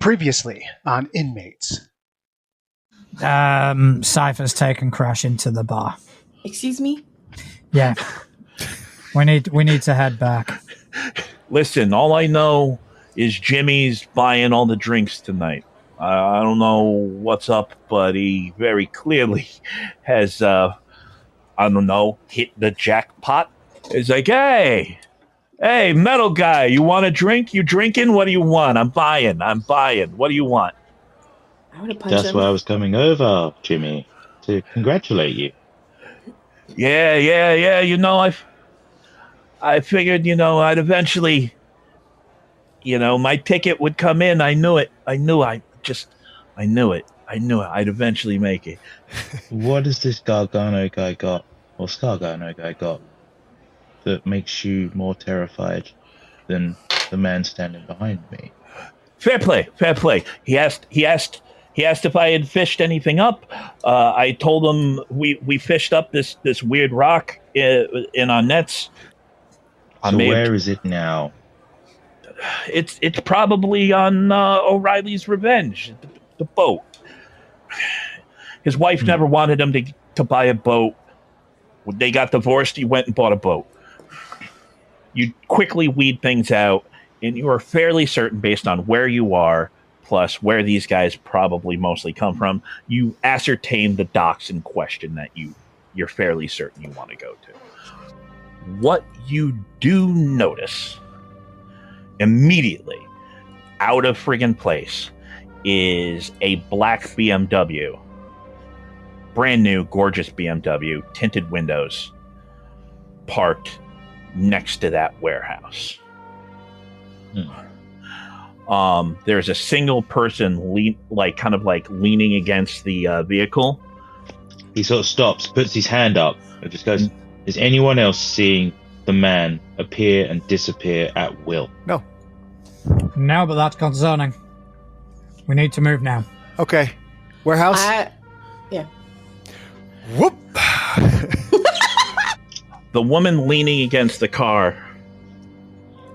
Previously on Inmates. Cypher's taken Crash into the bar. Excuse me? Yeah. We need to head back. Listen, all I know is Jimmy's buying all the drinks tonight. I don't know what's up, but he very clearly has, hit the jackpot. He's like, hey, metal guy, you want a drink? You drinking? What do you want? I'm buying. What do you want? I would have punched him. That's why I was coming over, Jimmy, to congratulate you. Yeah. I figured, I'd eventually, my ticket would come in. I knew it. I knew it. I'd eventually make it. What has this Gargano guy got, or Scargano guy got, that makes you more terrified than the man standing behind me? Fair play. He asked if I had fished anything up. I told him we fished up this weird rock in our nets. So where is it now? It's probably on O'Reilly's Revenge, the boat. His wife never wanted him to buy a boat. When they got divorced, he went and bought a boat. You quickly weed things out, and you are fairly certain, based on where you are, plus where these guys probably mostly come from, you ascertain the docks in question that you're fairly certain you want to go to. What you do notice immediately out of friggin' place is a black BMW. Brand new, gorgeous BMW, tinted windows, parked next to that warehouse. There's a single person leaning against the vehicle. He sort of stops, puts his hand up, and just goes, is anyone else seeing the man appear and disappear at will? No, but that's concerning. We need to move now. Okay. Warehouse? Yeah. Whoop! The woman leaning against the car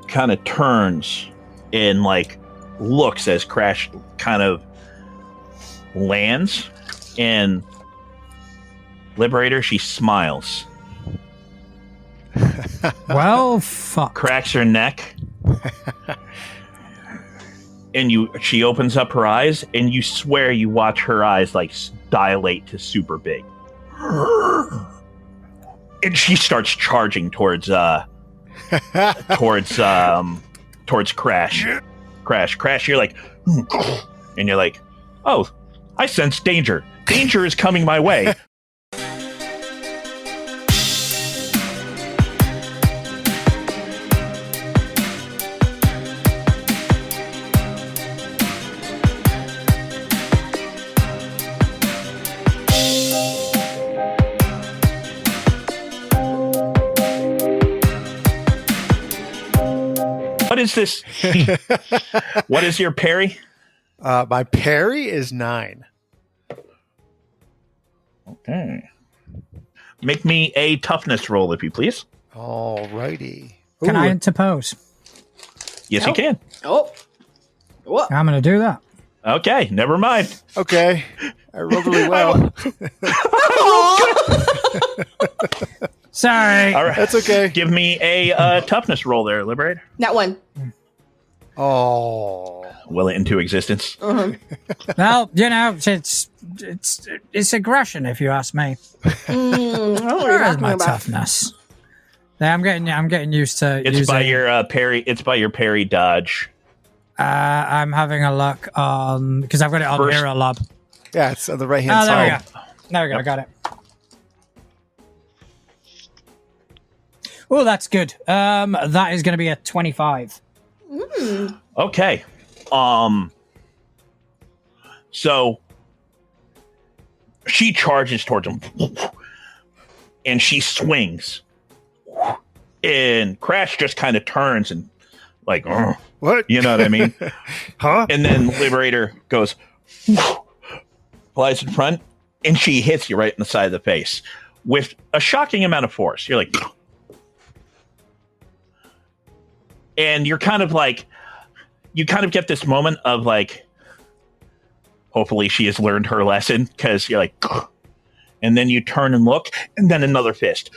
kind of turns and looks as Crash kind of lands, and Liberator, she smiles. Well, fuck. Cracks her neck. And she opens up her eyes, and you swear you watch her eyes dilate to super big. And she starts charging towards Crash. Crash, you're like, and you're like, oh, I sense danger. Danger is coming my way. What is this? What is your parry? My parry is 9. Okay. Make me a toughness roll, if you please. Alrighty. Can I interpose? Yes, you can. Oh. What? I'm going to do that. Okay, never mind. Okay. I rolled really well. Sorry. All right. That's okay. Give me a toughness roll there, Liberator. That one. Oh. Will it into existence. Uh-huh. Well, it's aggression, if you ask me. Where is my toughness? Yeah, I'm getting used to. It's by your parry. It's by your parry dodge. I'm having a look on because I've got it on Hero Lab. Yeah, it's on the right hand there side. we go. There we go. I got it. Oh, that's good. That is going to be a 25. Okay. So she charges towards him, and she swings, and Crash just kind of turns and What? You know what I mean? Huh? And then Liberator goes, flies in front, and she hits you right in the side of the face with a shocking amount of force. You're like, and you're kind of like, you kind of get this moment of like, Hopefully she has learned her lesson, because you're like, and then you turn and look, and then another fist.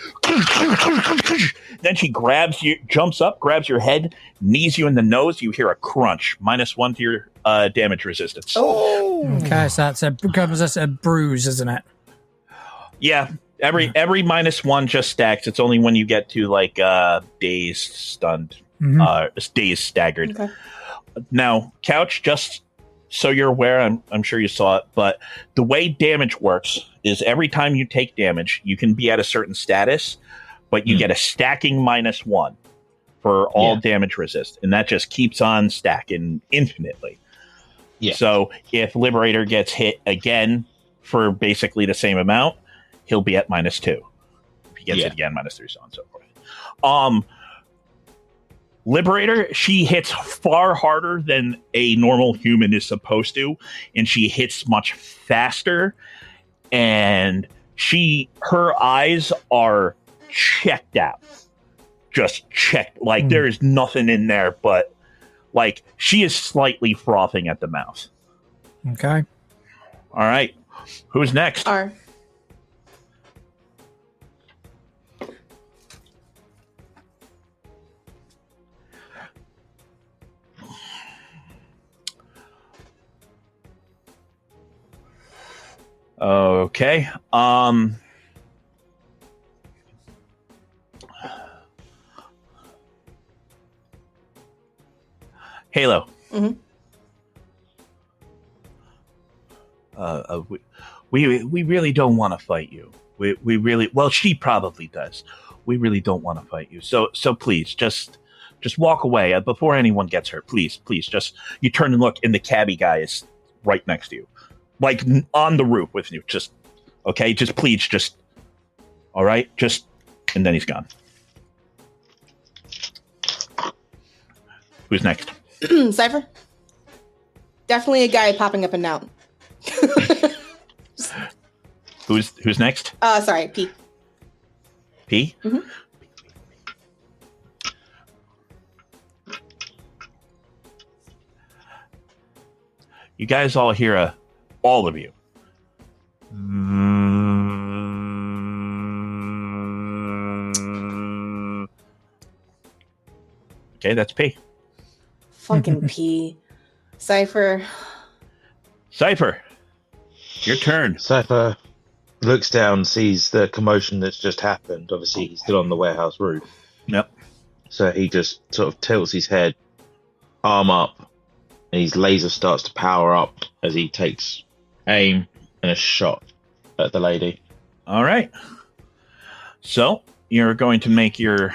Then she grabs you, jumps up, grabs your head, knees you in the nose. You hear a crunch. -1 to your damage resistance. Oh. Okay, so that's a bruise, isn't it? Yeah. Every -1 just stacks. It's only when you get to like dazed, stunned, dazed, staggered. Okay. Now, Couch, just so you're aware, I'm sure you saw it, but the way damage works is every time you take damage, you can be at a certain status, but you get a stacking -1 for all damage resist, and that just keeps on stacking infinitely. Yeah. So if Liberator gets hit again for basically the same amount, he'll be at -2. If he gets it again, -3, so on and so forth. Liberator, she hits far harder than a normal human is supposed to, and she hits much faster, and her eyes are checked out. Just checked. Like, there is nothing in there, but, like, she is slightly frothing at the mouth. Okay. All right. Who's next? R. Okay. Halo. Mm-hmm. We really don't want to fight you. We really, well, she probably does. We really don't want to fight you. So please just walk away before anyone gets hurt. Please, just you turn and look, and the cabbie guy is right next to you, like on the roof with you. Just okay. Please, all right. And then he's gone. Who's next? Cypher? Definitely a guy popping up and down. Who's next? Sorry, P. P? Mm-hmm. You guys all hear all of you. Okay, that's P. Fucking P. Cypher. Your turn. Cypher looks down, sees the commotion that's just happened. Obviously, he's still on the warehouse roof. Yep. So he just sort of tilts his head, arm up, and his laser starts to power up as he takes aim and a shot at the lady. All right. So you're going to make your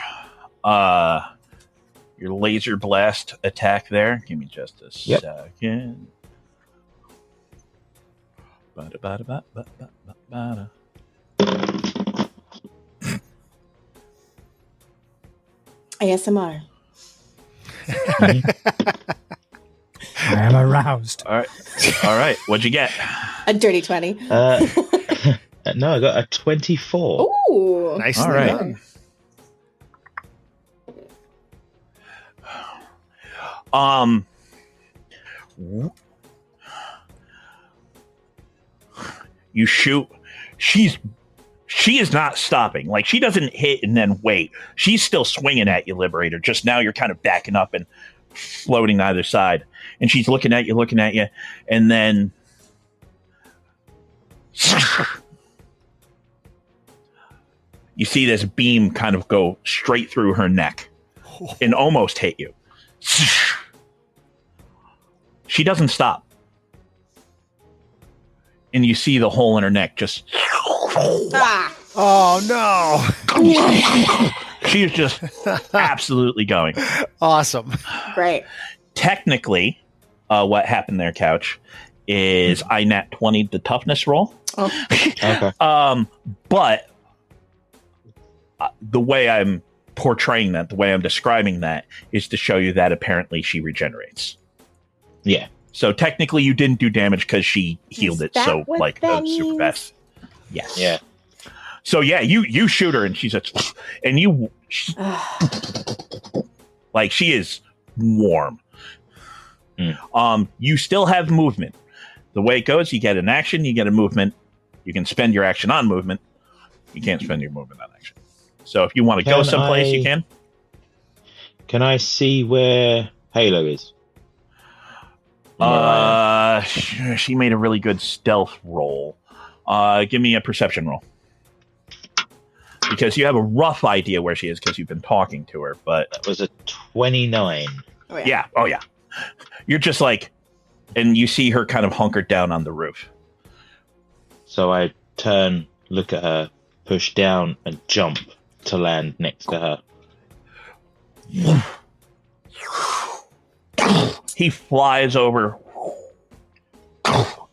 laser blast attack there. Give me just a second. Ba-da-ba-da-ba-ba-ba-ba-da. ASMR. I am aroused. All right. What'd you get? A dirty 20. No, I got a 24. Ooh. Nicely All right. done. You shoot. She is not stopping. Like, she doesn't hit and then wait. She's still swinging at you, Liberator. Just now you're kind of backing up and floating to either side. And she's looking at you, and then you see this beam kind of go straight through her neck and almost hit you. She doesn't stop. And you see the hole in her neck just... Ah. Oh, no. She is just absolutely going. Awesome. Great. Technically, what happened there, Couch, is I nat 20 the toughness roll. Oh. Okay. But the way I'm portraying that, the way I'm describing that, is to show you that apparently she regenerates. Yeah. So technically you didn't do damage because she healed it so like super fast. Yes. Yeah. So yeah, you shoot her and she's and you like she is warm. You still have movement. the way it goes, you get an action, you get a movement. You can spend your action on movement. You can't spend your movement on action. So if you want to go someplace, you can. Can I see where Halo is? She made a really good stealth roll. Give me a perception roll. Because you have a rough idea where she is because you've been talking to her, but... That was a 29. Oh, yeah. Yeah. Oh, yeah. You're just like... And you see her kind of hunkered down on the roof. So I turn, look at her, push down, and jump to land next to her. He flies over,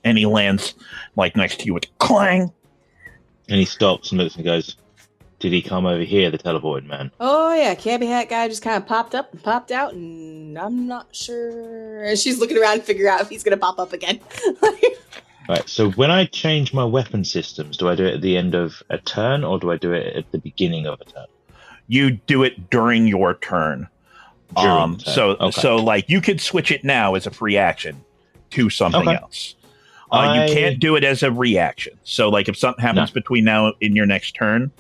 and he lands like next to you with clang. And he stops and looks and goes, "Did he come over here, the teleported man?" Oh yeah, cabbie hat guy just kind of popped up and popped out, and I'm not sure. And she's looking around to figure out if he's gonna pop up again. Right, so when I change my weapon systems, do I do it at the end of a turn, or do I do it at the beginning of a turn? You do it during your turn. During the turn. So like you could switch it now as a free action to something else. You can't do it as a reaction. So like if something happens between now and your next turn,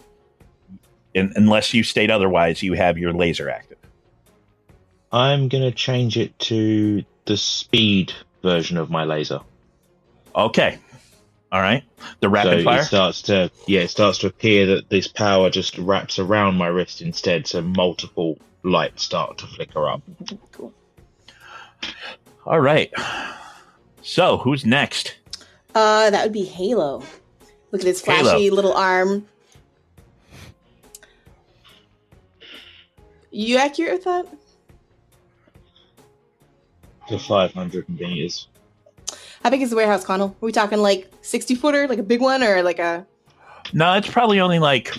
unless you state otherwise, you have your laser active. I'm going to change it to the speed version of my laser. Okay. All right. The rapid fire? It starts to appear that this power just wraps around my wrist instead, so multiple lights start to flicker up. Cool. All right. So, who's next? That would be Halo. Look at his flashy little arm. You accurate with that? To 500 meters. How big is the warehouse, Connell? Are we talking like 60-footer, like a big one, or like a... No, it's probably only like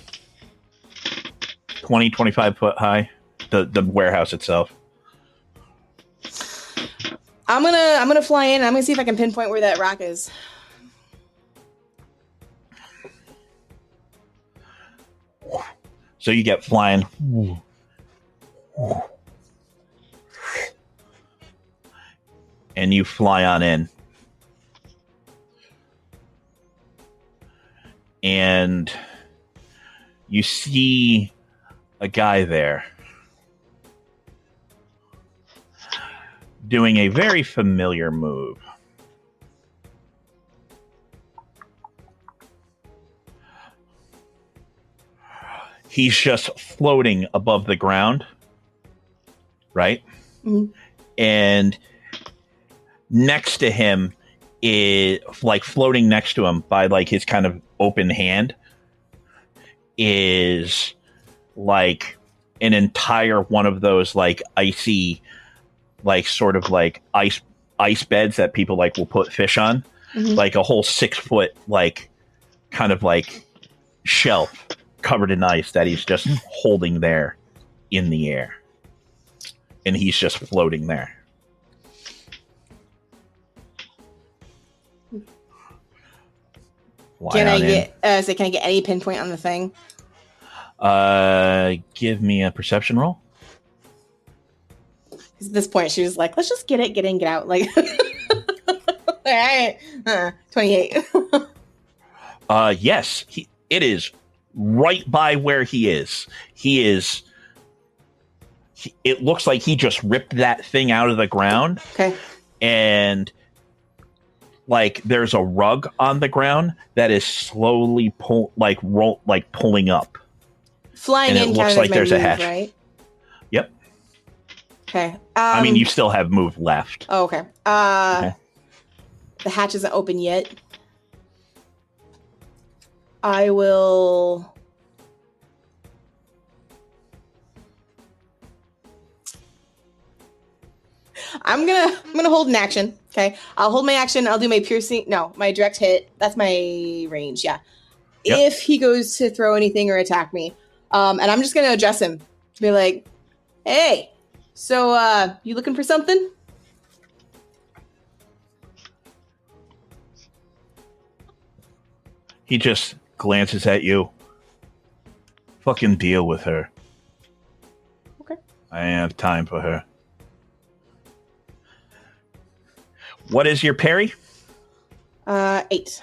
20, 25 foot high, the warehouse itself. I'm gonna fly in. I'm gonna see if I can pinpoint where that rock is. So you get flying. And you fly on in. And you see a guy there doing a very familiar move. He's just floating above the ground, right? Mm-hmm. And next to him is like floating next to him by like his kind of open hand is like an entire one of those like icy, like sort of like ice beds that people like will put fish on, like a whole 6 foot like kind of like shelf covered in ice that he's just holding there in the air, and he's just floating there. Can I get any pinpoint on the thing? Give me a perception roll. At this point, she was like, "Let's just get in, get out." Like, all right, 28. Yes, it is right by where he is. It looks like he just ripped that thing out of the ground. Okay, and like there's a rug on the ground that is slowly pulling up. Flying and in it looks like there's a hatch. Right? Yep. Okay. I mean, you still have move left. Oh, okay. Okay. The hatch isn't open yet. I will. I'm gonna hold an action. Okay, I'll hold my action. I'll do my piercing. No, my direct hit. That's my range. Yeah. Yep. If he goes to throw anything or attack me, and I'm just gonna address him. Be like, "Hey, so you looking for something?" He just glances at you. Fucking deal with her. Okay. I have time for her. What is your parry? 8.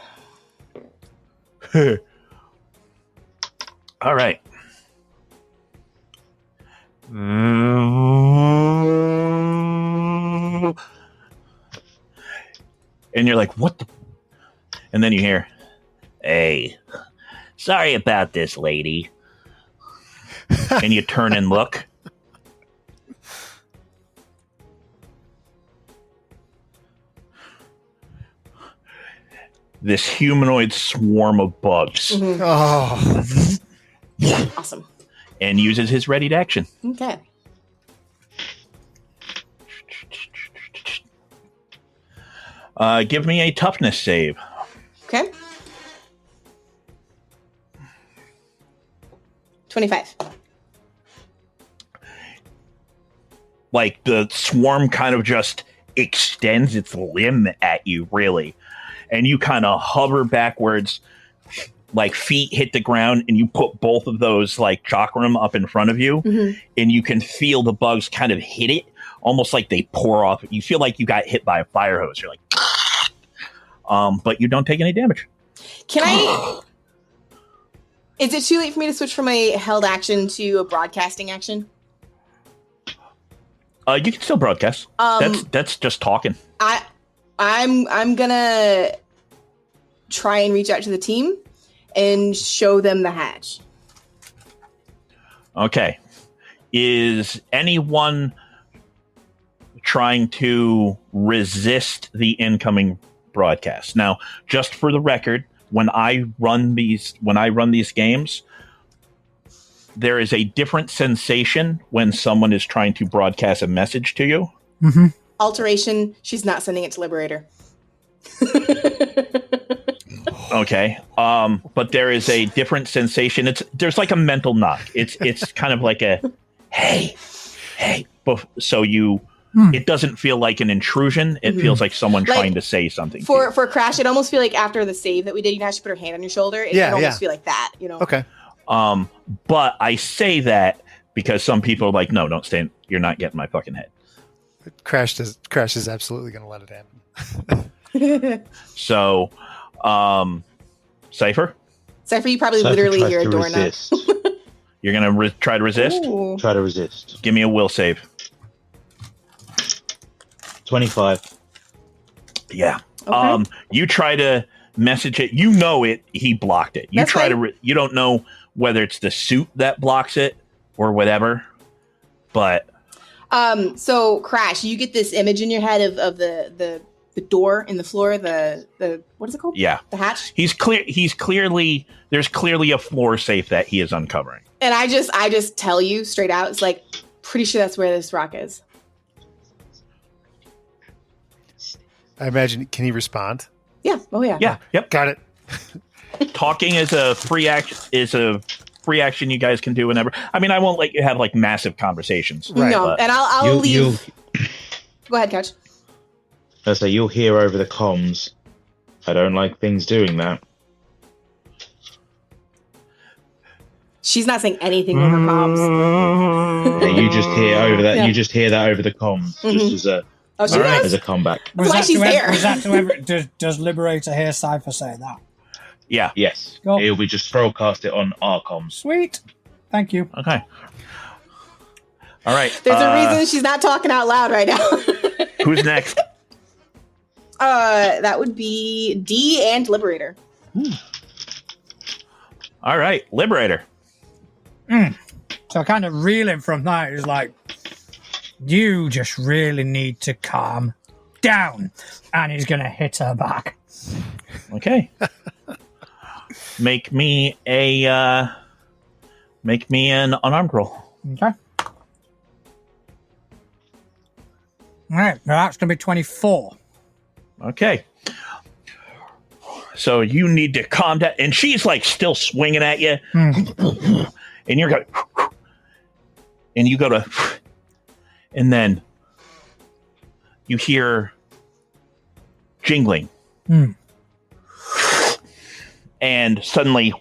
All right. And you're like, what the? And then you hear, hey, sorry about this, lady. And you turn and look. This humanoid swarm of bugs. Mm-hmm. Oh, Awesome. And uses his ready to action. Okay. Give me a toughness save. Okay. 25. Like the swarm kind of just extends its limb at you, really. And you kind of hover backwards, like feet hit the ground, and you put both of those like chakram up in front of you, and you can feel the bugs kind of hit it, almost like they pour off. You feel like you got hit by a fire hose. You're like, but you don't take any damage. Can I... Is it too late for me to switch from a held action to a broadcasting action? You can still broadcast. That's just talking. I'm gonna try and reach out to the team and show them the hatch. Okay. Is anyone trying to resist the incoming broadcast? Now, just for the record, when I run these games, there is a different sensation when someone is trying to broadcast a message to you. Mm-hmm. Alteration, she's not sending it to Liberator. Okay. But there is a different sensation. There's like a mental knock. It's kind of like a hey. So it doesn't feel like an intrusion. It feels like someone trying to say something. For Crash, it almost feel like after the save that we did, you know how she put her hand on your shoulder? It almost feel like that, you know? okay. But I say that because some people are like, no, don't stand. You're not getting my fucking head. Crash is absolutely going to let it happen. So, Cypher? Cypher, you probably literally hear a door knock. You're going to try to resist? Ooh. Try to resist. Give me a will save. 25. Yeah. Okay. You try to message it. You know it. He blocked it. You That's try fine. to. You don't know whether it's the suit that blocks it or whatever. But So Crash, you get this image in your head of the door in the floor. The what is it called? yeah, The hatch. he's clearly. There's clearly a floor safe that he is uncovering. And I just tell you straight out. It's like pretty sure that's where this rock is. I imagine. Can he respond? Yeah. Oh yeah. Yeah. Yep. Got it. Talking is a free action. Free action you guys can do whenever. I mean, I won't let you have like massive conversations. Right. No, but- and I'll leave. Go ahead, Couch. So you'll hear over the comms. I don't like things doing that. She's not saying anything over comms. Yeah, you just hear over that. Yeah. You just hear that over the comms, just as a Oh, she Alright. does? as a comeback. That's why she's there. Was that to ever, does Liberator hear Cypher say that? Yeah. Yes, Cool. he'll be just broadcast it on our comms. Sweet. Thank you. Okay. All right. There's a reason she's not talking out loud right now. Who's next? That would be D and Liberator. All right, Liberator. So kind of reeling from that is like, you just really need to calm down. And he's going to hit her back. Okay. Make me an unarmed roll. Okay. All right. Now that's going to be 24. Okay. So you need to calm down, and she's like still swinging at you, and you're going, and you go to, and then you hear jingling. And suddenly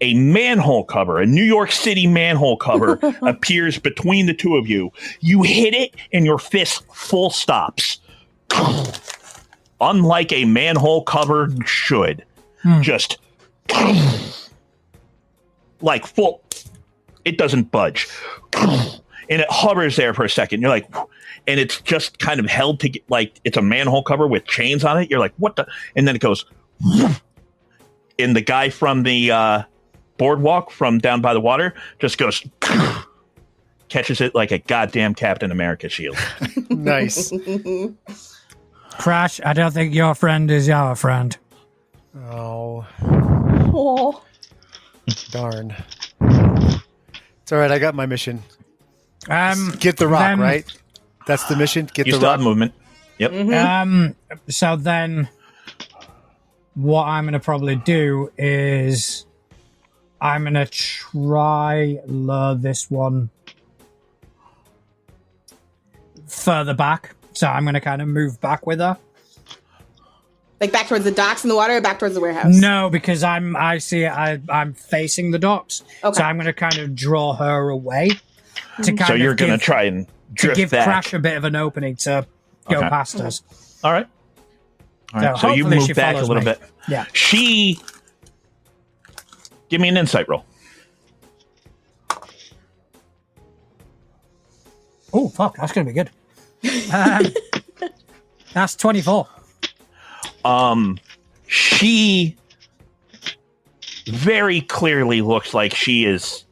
a manhole cover, a New York City manhole cover appears between the two of you. You hit it and your fist full stops. And then you hear a jingling. And suddenly a manhole cover, a New York City manhole cover appears between the two of you. You hit it and your fist full stops. And then you hear a jingling. And suddenly a manhole cover, a New York City manhole cover appears between the two of you. You hit it and your fist full stops. unlike a manhole cover should, just like full. It doesn't budge, and it hovers there for a second. You're like, and it's just kind of held to like it's a manhole cover with chains on it. You're like, what the? And then it goes, and the guy from the boardwalk from down by the water just goes, catches it like a goddamn Captain America shield. Nice. Crash, I don't think your friend is our friend. Oh, Oh. darn. It's all right. I got my mission. Get the rock, then- right? That's the mission. Get You the still rock. have movement. Yep. So then what I'm going to probably do is I'm going to try lure this one further back. So I'm going to kind of move back with her. Like back towards the docks in the water or back towards the warehouse? No, because I'm facing the docks. Okay. So I'm going to kind of draw her away to kind So of you're going to give- try and to drift give back. Crash a bit of an opening to go Okay. past us. All right. All right. So So you hopefully she move back a follows little me. bit. Yeah. She. Give me an insight roll. Oh, fuck. That's going to be good. That's 24. She very clearly looks like she is.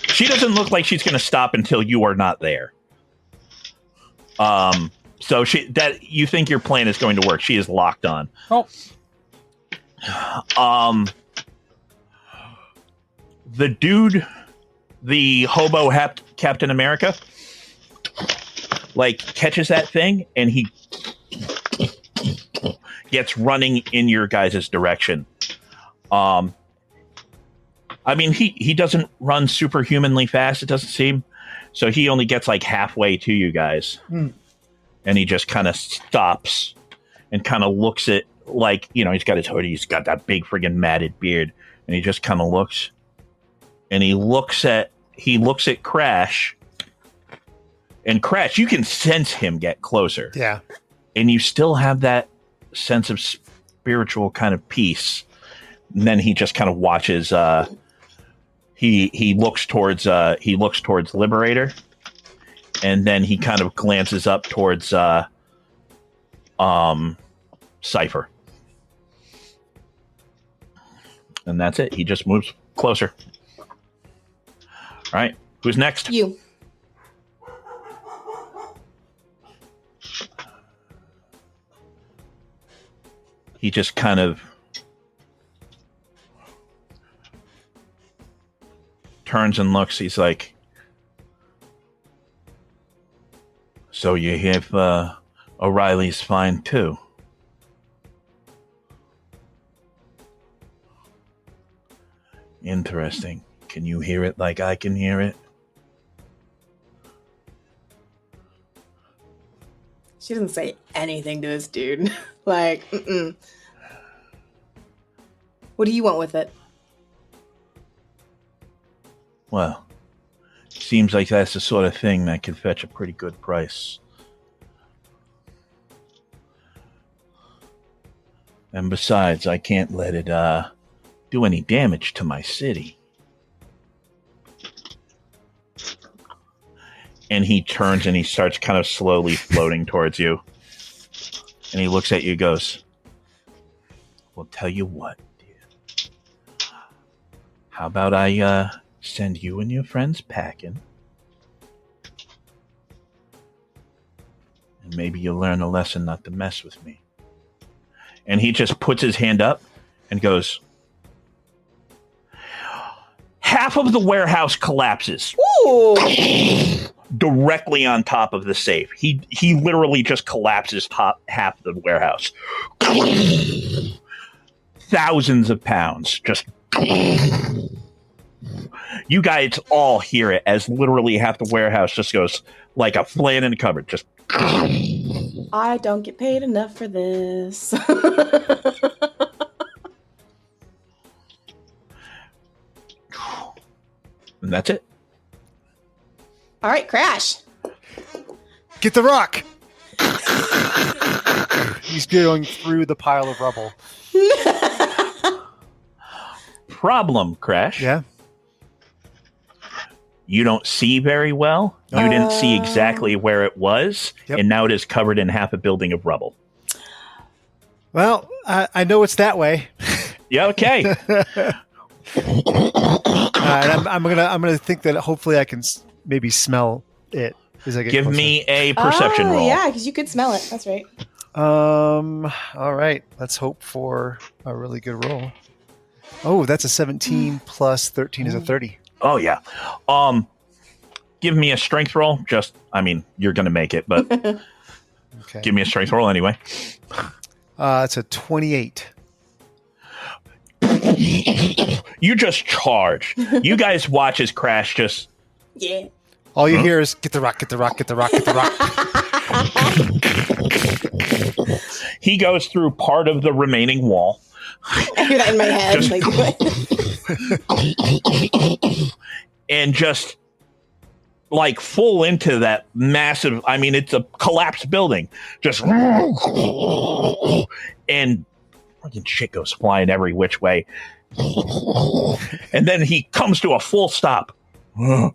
She doesn't look like she's going to stop until you are not there. So you think your plan is going to work. She is locked on. Oh. The dude, the hobo Captain America, like catches that thing and he gets running in your guys' direction. I mean, he doesn't run superhumanly fast, it doesn't seem. So he only gets like halfway to you guys. And he just kind of stops and kind of looks at, like, you know, he's got his hoodie, he's got that big friggin' matted beard. And he just kind of looks. And he looks at Crash. And Crash, you can sense him get closer. Yeah. And you still have that sense of spiritual kind of peace. And then he just kind of watches. He looks towards Liberator, and then he kind of glances up towards Cypher, and that's it. He just moves closer. All right, who's next? You. He just kind of turns and looks. He's like, so you have O'Reilly's fine too. Interesting. Can you hear it like I can hear it? She doesn't say anything to this dude. Like, mm-mm. What do you want with it? Well, seems like that's the sort of thing that can fetch a pretty good price. And besides, I can't let it do any damage to my city. And he turns and he starts kind of slowly floating towards you. And he looks at you and goes, well, tell you what, dear. How about I send you and your friends packing? And maybe you'll learn a lesson not to mess with me. And he just puts his hand up and goes, half of the warehouse collapses. Ooh! Directly on top of the safe. He literally just collapses half of the warehouse. Thousands of pounds. Just you guys all hear it as literally half the warehouse just goes like a flan in a cupboard. Just I don't get paid enough for this. and that's it. All right, Crash. Get the rock. He's going through the pile of rubble. Problem, Crash. Yeah. You don't see very well. You didn't see exactly where it was, Yep. and now it is covered in half a building of rubble. Well, I know it's that way. Yeah, okay. And I'm gonna think that hopefully I can maybe smell it as I get Give closer. me a perception roll. Yeah, because you could smell it. That's right. All right. Let's hope for a really good roll. Oh, that's a 17 plus 13 is a 30. Oh, yeah. Give me a strength roll. You're going to make it, but Okay. give me a strength roll anyway. It's a 28. You just charge. You guys watch as Crash just... Yeah. All you hear is get the rock, get the rock, get the rock, get the rock. He goes through part of the remaining wall. I hear that in my head. And just like full into that massive, it's a collapsed building. Just and fucking shit goes flying every which way. And then he comes to a full stop. And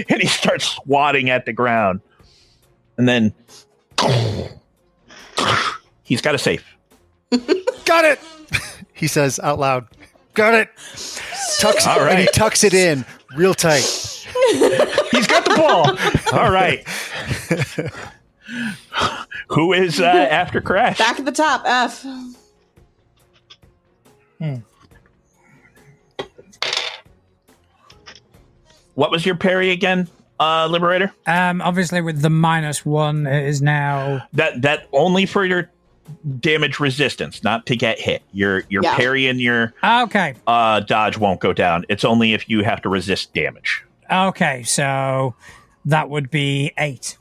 he starts swatting at the ground. And then he's got a safe. Got it. He says out loud. Got it. Tucks All right. And he tucks it in real tight. He's got the ball. All right. Who is after Crash? Back at the top, F. What was your parry again, Liberator? Obviously, with the -1, it is now. That only for your damage resistance, not to get hit. Your Yeah. parry and your Okay. dodge won't go down. It's only if you have to resist damage. Okay, so that would be 8.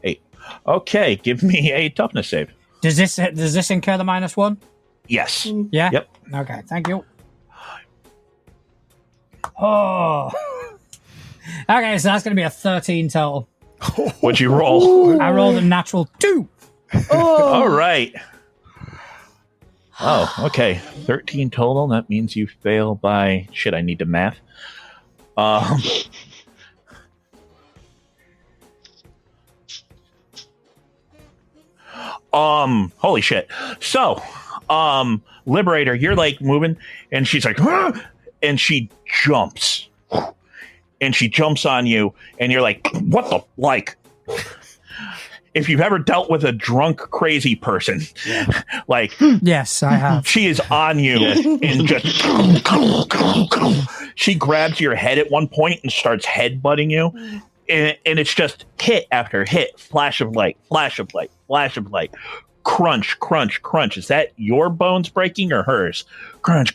8. Okay, give me a toughness save. Does this incur the -1? Yes. Yeah. Yep. Okay. Thank you. Oh. Okay, so that's going to be a 13 total. What'd you roll? I rolled a natural 2. All right. Oh, okay. 13 total. That means you fail by... Shit, I need to math. Holy shit. So, Liberator, you're like moving, and she's like, "Huh!" And she jumps. And she jumps on you, and you're like, what the, like... If you've ever dealt with a drunk, crazy person, like... Yes, I have. She is on you and just... She grabs your head at one point and starts headbutting you. And it's just hit after hit. Flash of light, flash of light, flash of light. Crunch, crunch, crunch. Is that your bones breaking or hers? Crunch.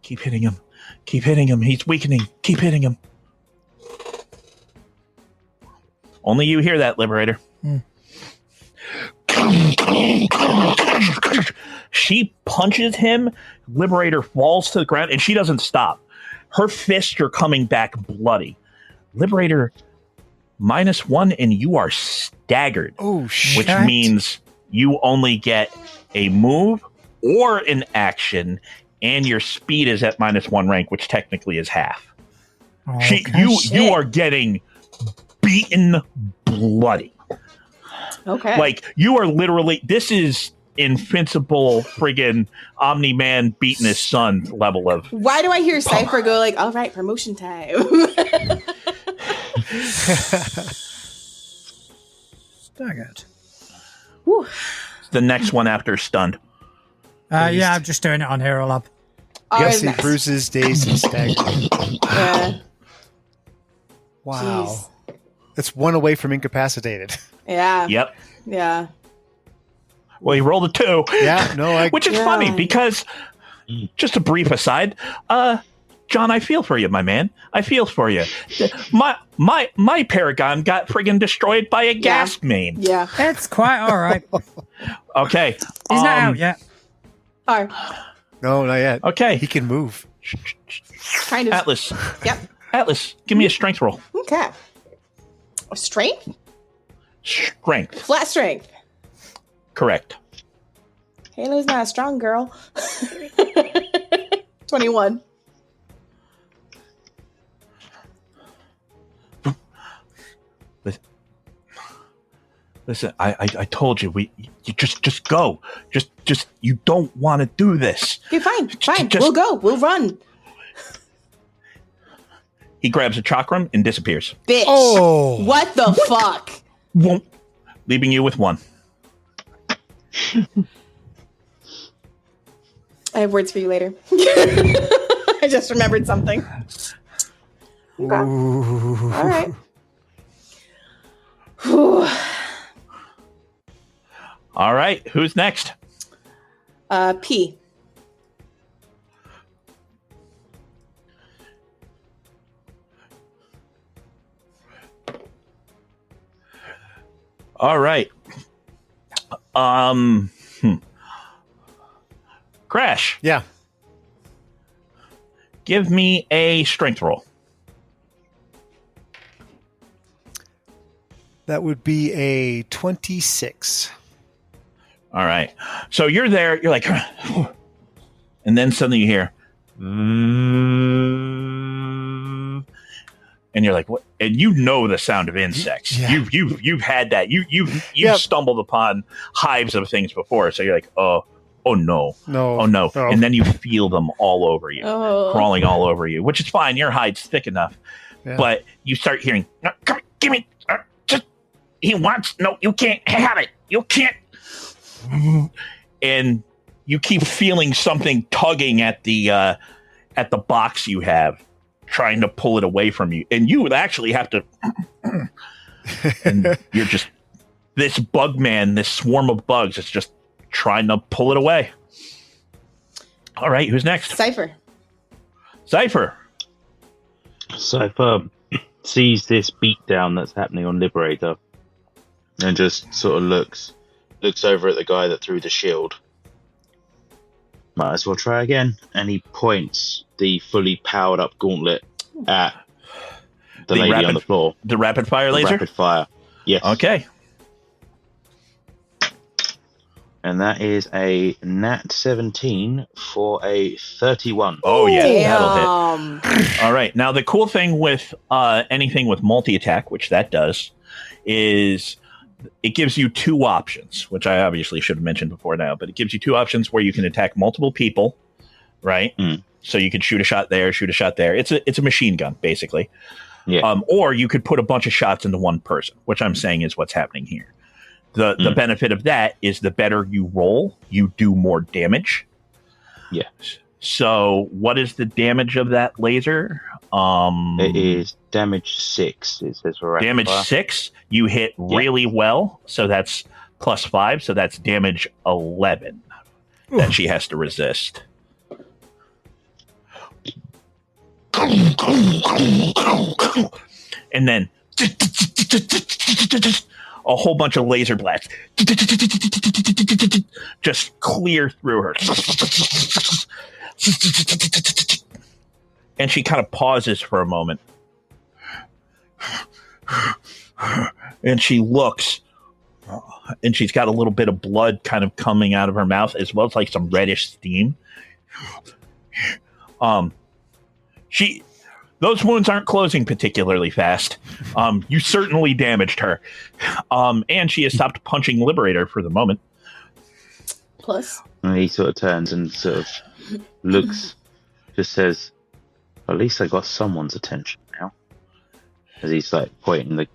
Keep hitting him. Keep hitting him. He's weakening. Keep hitting him. Only you hear that, Liberator. She punches him. Liberator falls to the ground, and she doesn't stop. Her fists are coming back bloody. Liberator -1, and you are staggered. Oh, shit. Which means you only get a move or an action, and your speed is at -1 rank, which technically is half. Okay. You are getting beaten bloody. Okay. Like, you are literally... This is invincible friggin' Omni-Man beating his son level of... Why do I hear Cypher go like, all right, promotion time? Staggered. Whew. The next one after stunned. Yeah, I'm just doing it on Hero Lab. Ours Yes, next. bruises, dazed, and staggered. Yeah. Wow. Jeez. That's one away from incapacitated. Yeah. Yep. Yeah. Well, he rolled a 2. Yeah, no, Which is Yeah. funny because, just a brief aside, John, I feel for you, my man. I feel for you. My Paragon got friggin' destroyed by a gas main. Yeah. It's quite all right. Okay. He's not out yet. Or No, not yet. Okay. He can move. Kind of. Atlas. Yep. Atlas, give me a strength roll. Okay. Strength? Strength. Flat strength. Correct. Halo's not a strong girl. 21. Listen, I told you you just go. Just you don't want to do this. Okay, fine. Just- We'll go. We'll run. He grabs a chakram and disappears. Bitch. Oh. What the fuck? Won't, leaving you with one. I have words for you later. I just remembered something. Ooh. All right. Whew. All right, who's next? P. All right. Crash, Yeah. give me a strength roll. That would be a 26. All right. So you're there, you're like, and then suddenly you hear, and you're like, what? And you know the sound of insects. Yeah. You've had that. You've Yep. stumbled upon hives of things before. So you're like, oh no. No. Oh no. Oh. And then you feel them all over you, Oh. crawling all over you, which is fine. Your hide's thick enough. Yeah. But you start hearing, no, come, give me, he wants, no, you can't have it. You can't. And you keep feeling something tugging at the box you have, trying to pull it away from you. And you would actually have to, and you're just, this bug man, this swarm of bugs is just trying to pull it away. All right, who's next? Cypher. Cypher. Cypher sees this beatdown that's happening on Liberator and just sort of looks over at the guy that threw the shield. Might as well try again. And he points the fully powered up gauntlet at the lady on the floor. The rapid fire The laser? Rapid fire. Yes. Okay. And that is a nat 17 for a 31. Oh, yeah, that'll hit. Damn. All right. Now, the cool thing with anything with multi-attack, which that does, is it gives you two options, which I obviously should have mentioned before now, but it gives you two options where you can attack multiple people, right? Mm. So you could shoot a shot there, shoot a shot there. It's a machine gun, basically. Yeah. Or you could put a bunch of shots into one person, which I'm saying is what's happening here. The benefit of that is the better you roll, you do more damage. Yeah. So what is the damage of that laser? It is damage 6. It says for rapid Damage fire. 6. You hit really well, so that's +5. So that's damage 11 that she has to resist. And then a whole bunch of laser blasts just clear through her. And she kind of pauses for a moment. And she looks, and she's got a little bit of blood kind of coming out of her mouth, as well as like some reddish steam. Those wounds aren't closing particularly fast. You certainly damaged her. And she has stopped punching Liberator for the moment. Plus. And he sort of turns and sort of looks, just says, at least I got someone's attention now. As he's like pointing the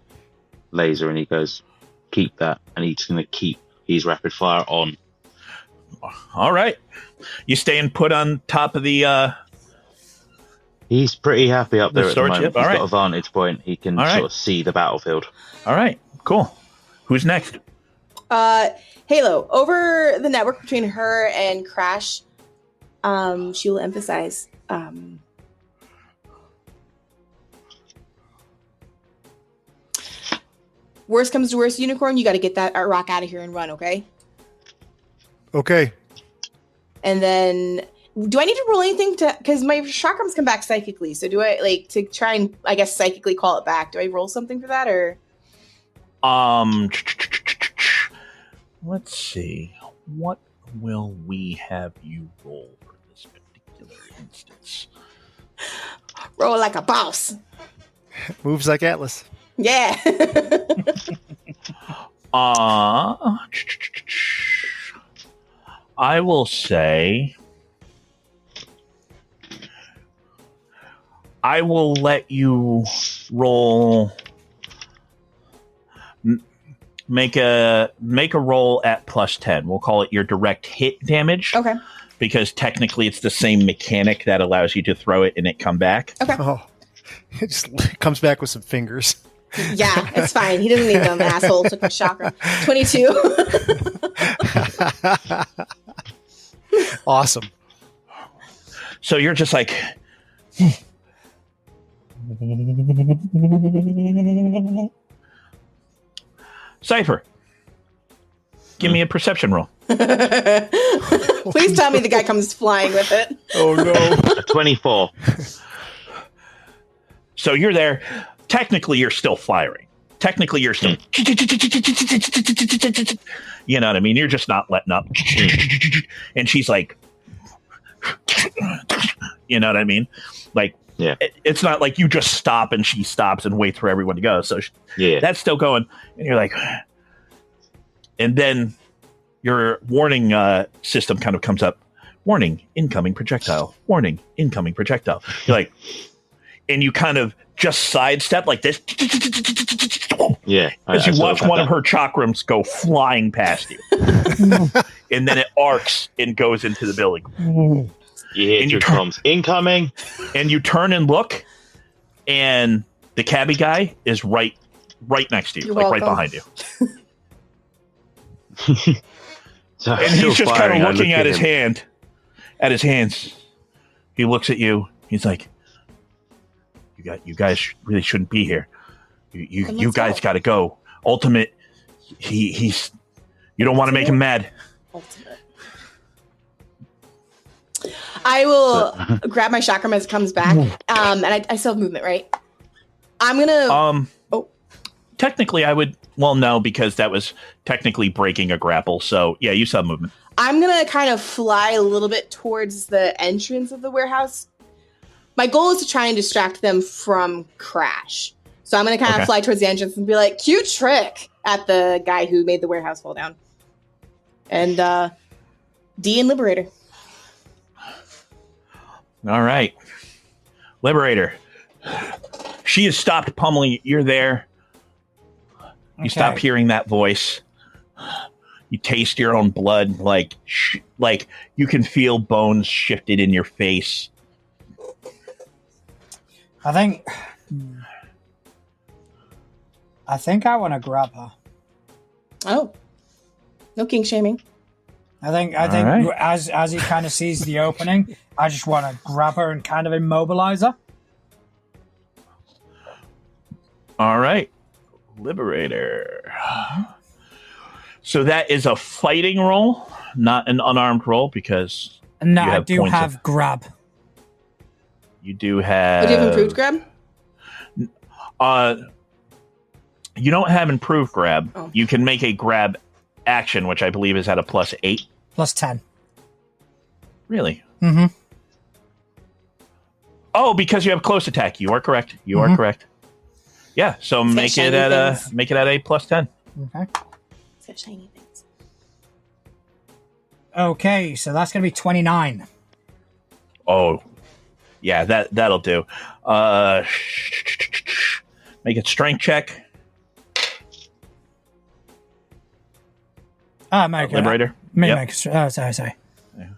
laser and he goes, keep that. And he's going to keep his rapid fire on. All right. You staying put on top of the... He's pretty happy up there at the storage moment. ship? All He's right. got a vantage point. He can All right. sort of see the battlefield. All right, cool. Who's next? Halo. Over the network between her and Crash, she will emphasize. Worst comes to worst, Unicorn, you got to get that rock out of here and run, okay? Okay. And then Do I need to roll anything to? Because my chakrams come back psychically. So do I like to try and I guess psychically call it back? Do I roll something for that or? Let's see. What will we have you roll for this particular instance? Roll like a boss. Moves like Atlas. Yeah. I will say I will let you roll. Make a roll at +10. We'll call it your direct hit damage. Okay. Because technically it's the same mechanic that allows you to throw it and it come back. Okay. Oh, it just comes back with some fingers. Yeah, it's fine. He doesn't need them, asshole. Took my chakra. 22. Awesome. So you're just like Cypher, give me a perception roll. Please tell me the guy comes flying with it. Oh no. A 24. So you're there. Technically, you're still firing. Technically, you're still. You know what I mean? You're just not letting up. And she's like, you know what I mean? Like, Yeah. It's not like you just stop and she stops and waits for everyone to go. So Yeah. that's still going. And you're like, and then your warning system kind of comes up. Warning, incoming projectile. Warning, incoming projectile. You're like, and you kind of just sidestep like this. Yeah. As you watch one of her chakrams go flying past you. And then it arcs and goes into the building. You hear and through comms. Incoming! And you turn and look, and the cabbie guy is right next to you, You're like welcome. right behind you. So And he's just kind of looking at his hand, at his hands. He looks at you. He's like, "You guys really shouldn't be here. You guys got to go. Ultimate, he's. You don't want to make him mad." Ultimate. I will grab my chakram as it comes back. And I still have movement, right? I'm gonna. Technically, I would. Well, no, because that was technically breaking a grapple. So yeah, you saw movement. I'm gonna kind of fly a little bit towards the entrance of the warehouse. My goal is to try and distract them from Crash. So I'm gonna kind of fly towards the entrance and be like, "Cute trick!" at the guy who made the warehouse fall down. And D and Liberator. All right, Liberator. She has stopped pummeling. You're there. You stop hearing that voice. You taste your own blood, like you can feel bones shifted in your face. I think I want to grab her. Oh, no king shaming. I think right. as he kind of sees the opening, I just want to grab her and kind of immobilize her. All right, Liberator. So that is a fighting roll, not an unarmed roll, because No, you I have do points have grab. you do have. Oh, do you have improved grab? You don't have improved grab. Oh. You can make a grab action, which I believe is at a +8. +10. Really? Mm-hmm. Oh, because you have close attack. You are correct. You are correct. Yeah. So It's got make it shiny at a things. +10. Okay. It's got shiny things. Okay, so that's going to be 29. Oh, yeah. That'll do. Make a strength check. Liberator. Yep. Sorry. Yeah.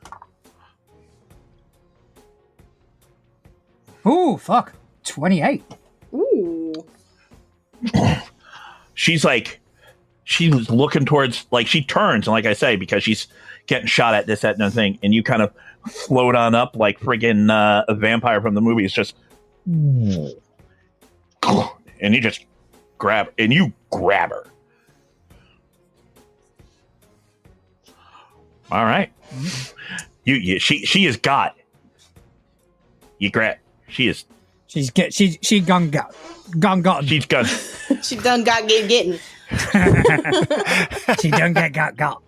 Ooh, fuck. 28. Ooh. She's looking towards, like, she turns, and like I say, because she's getting shot at this, that, and the thing, and you kind of float on up like friggin' a vampire from the movies, just, and you just grab her. All right. She is got. You grab. She is. She gone got. She's got. She done got getting. She done got. Go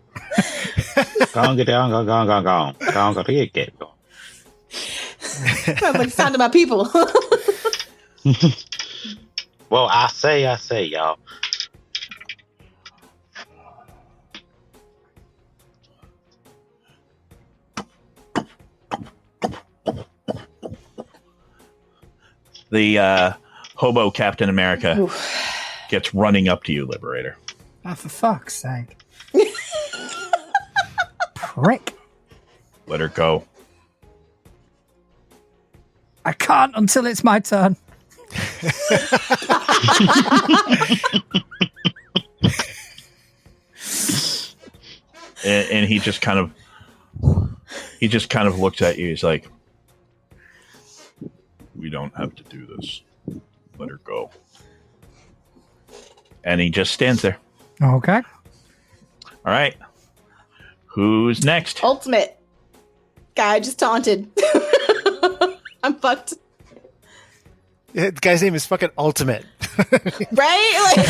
on, get down, go on, get. Sounds like the sound of my people. Well, I say, y'all. The hobo Captain America gets running up to you, Liberator. Oh, for fuck's sake. Prick. Let her go. I can't until it's my turn. And he just kind of looks at you. He's like, we don't have to do this. Let her go. And he just stands there. Okay. All right. Who's next? Ultimate. Guy just taunted. I'm fucked. The guy's name is fucking Ultimate. Right? Like,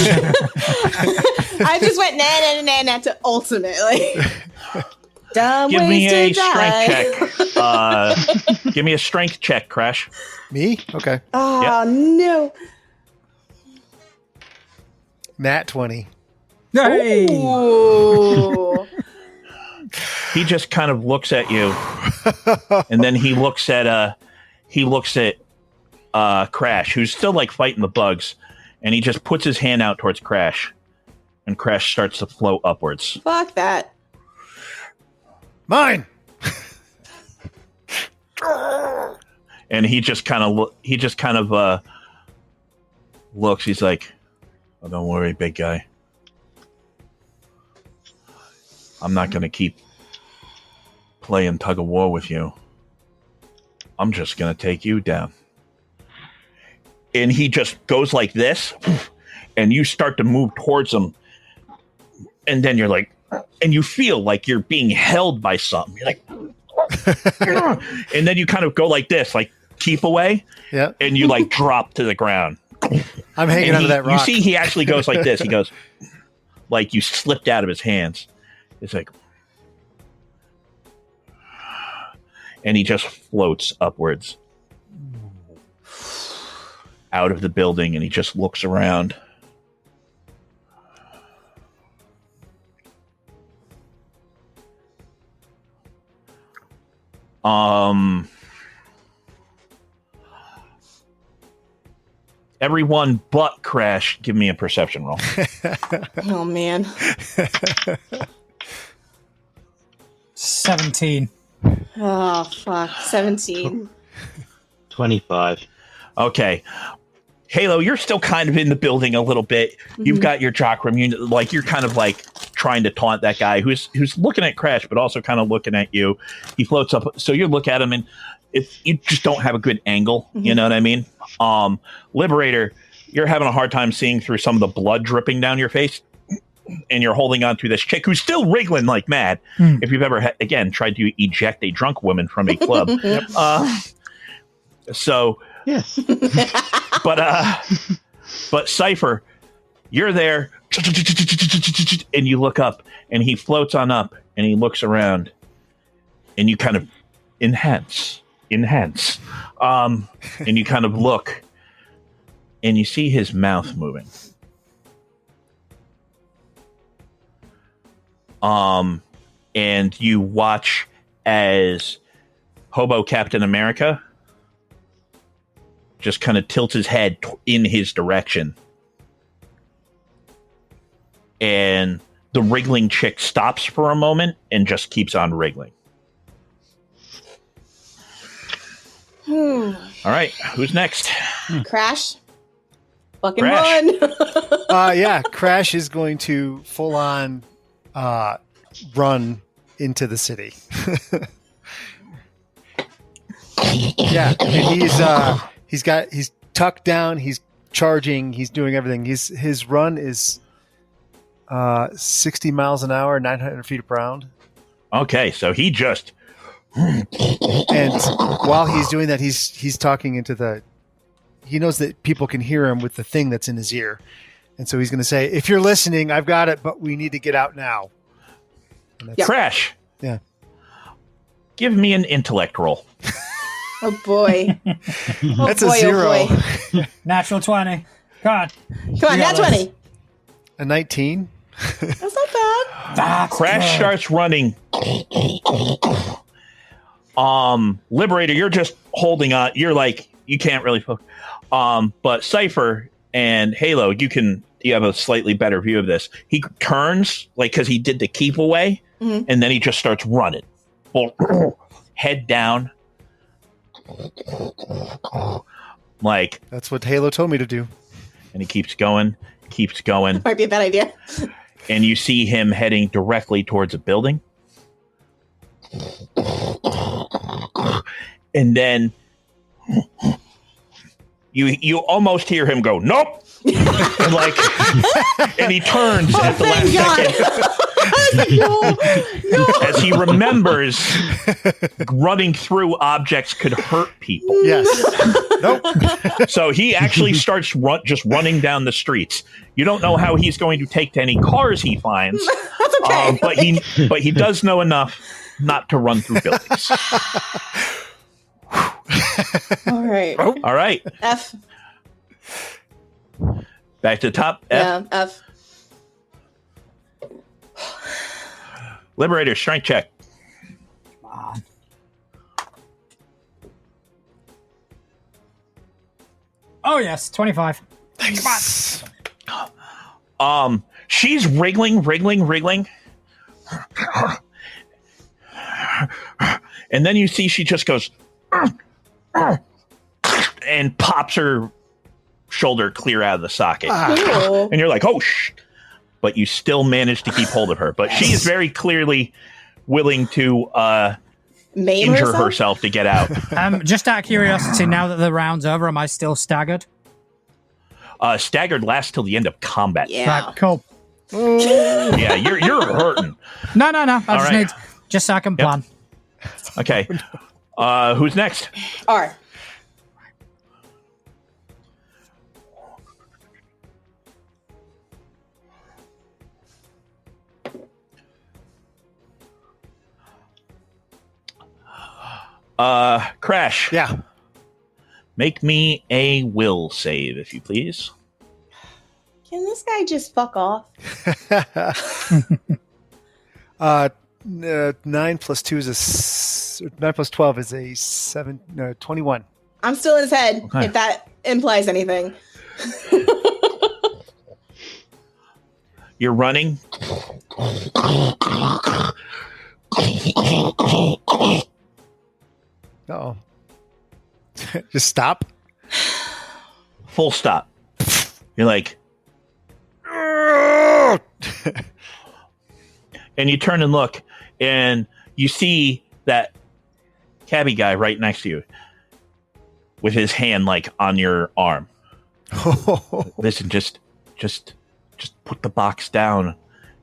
I just went na to ultimate. Like, dumb Give ways me a to die. strength check. Give me a strength check, Crash. Me? Okay. Oh, no. Nat 20. Hey. Ooh. He just kind of looks at you, and then he looks at Crash, who's still like fighting the bugs, and he just puts his hand out towards Crash, and Crash starts to float upwards. Fuck that. Mine. And he just kind of looks. He's like, "Oh, don't worry, big guy. I'm not going to keep playing tug of war with you. I'm just going to take you down." And he just goes like this, and you start to move towards him. And then you're like, and you feel like you're being held by something. You're like, and then you kind of go like this, like keep away. Yeah. And you like drop to the ground. I'm hanging onto that rock. You see, he actually goes like this. He goes, like you slipped out of his hands. It's like, and he just floats upwards out of the building, and he just looks around. Everyone but Crash, give me a perception roll. Oh, man. 17. Oh, fuck. 17. 25. Okay. Halo, you're still kind of in the building a little bit. You've got your chakram. You're kind of like trying to taunt that guy who's looking at Crash, but also kind of looking at you. He floats up. So you look at him, and if you just don't have a good angle, you know what I mean? Liberator, you're having a hard time seeing through some of the blood dripping down your face, and you're holding on to this chick who's still wriggling like mad. If you've ever, again, tried to eject a drunk woman from a club. So... Yes. But Cypher, you're there, and you look up, and he floats on up, and he looks around, and you kind of enhance, and you kind of look, and you see his mouth moving. And you watch as Hobo Captain America just kind of tilts his head in his direction. And the wriggling chick stops for a moment and just keeps on wriggling. All right, who's next? Crash. Fucking Crash. run. Yeah, Crash is going to full on run into the city. Yeah, and he's tucked down, he's charging, he's doing everything. His run is 60 miles an hour, 900 feet per round. Okay, so he just And while he's doing that, he's talking into the. He knows that people can hear him with the thing that's in his ear, and so he's going to say, "If you're listening, I've got it, but we need to get out now." Crash. Yeah. Give me an intellect roll. Oh boy. That's a 0. Oh boy. Natural 20. Come on. Come on, You got nat 20. A 19. That's not bad. That's Crash good. starts running. Liberator, you're just holding on. You're like, you can't really focus. But Cypher and Halo, you have a slightly better view of this. He turns, like, because he did the keep away, and then he just starts running. Head down. Like, That's what Halo told me to do. and he keeps going. Might be a bad idea. And you see him heading directly towards a building. And then you almost hear him go, nope. and he turns at the last second No. as he remembers running through objects could hurt people. Yes. Nope. So he actually starts just running down the streets. You don't know how he's going to take to any cars he finds, That's okay. but he does know enough not to run through buildings. All right. Oh. All right, F. back to the top. F. Yeah, F. Liberator, strength check. Come on. Oh, yes. 25. Nice. She's wriggling. And then you see she just goes and pops her shoulder clear out of the socket. Cool. And you're like, oh, but you still manage to keep hold of her. But she is very clearly willing to Maim injure herself to get out. Just out of curiosity, now that the round's over, am I still staggered? Staggered lasts till the end of combat. Yeah. Right, cool. Yeah, you're hurting. No. I just right. need, just so I can plan. Okay. Who's next? R. Crash. Yeah. Make me a will save, if you please. Can this guy just fuck off? 9 plus 2 is 9 plus 12 is a 21. I'm still in his head, Okay. if that implies anything. You're running. Uh-oh. Just stop. Full stop. You're like, and you turn and look, and you see that cabbie guy right next to you with his hand like on your arm. Listen, just put the box down,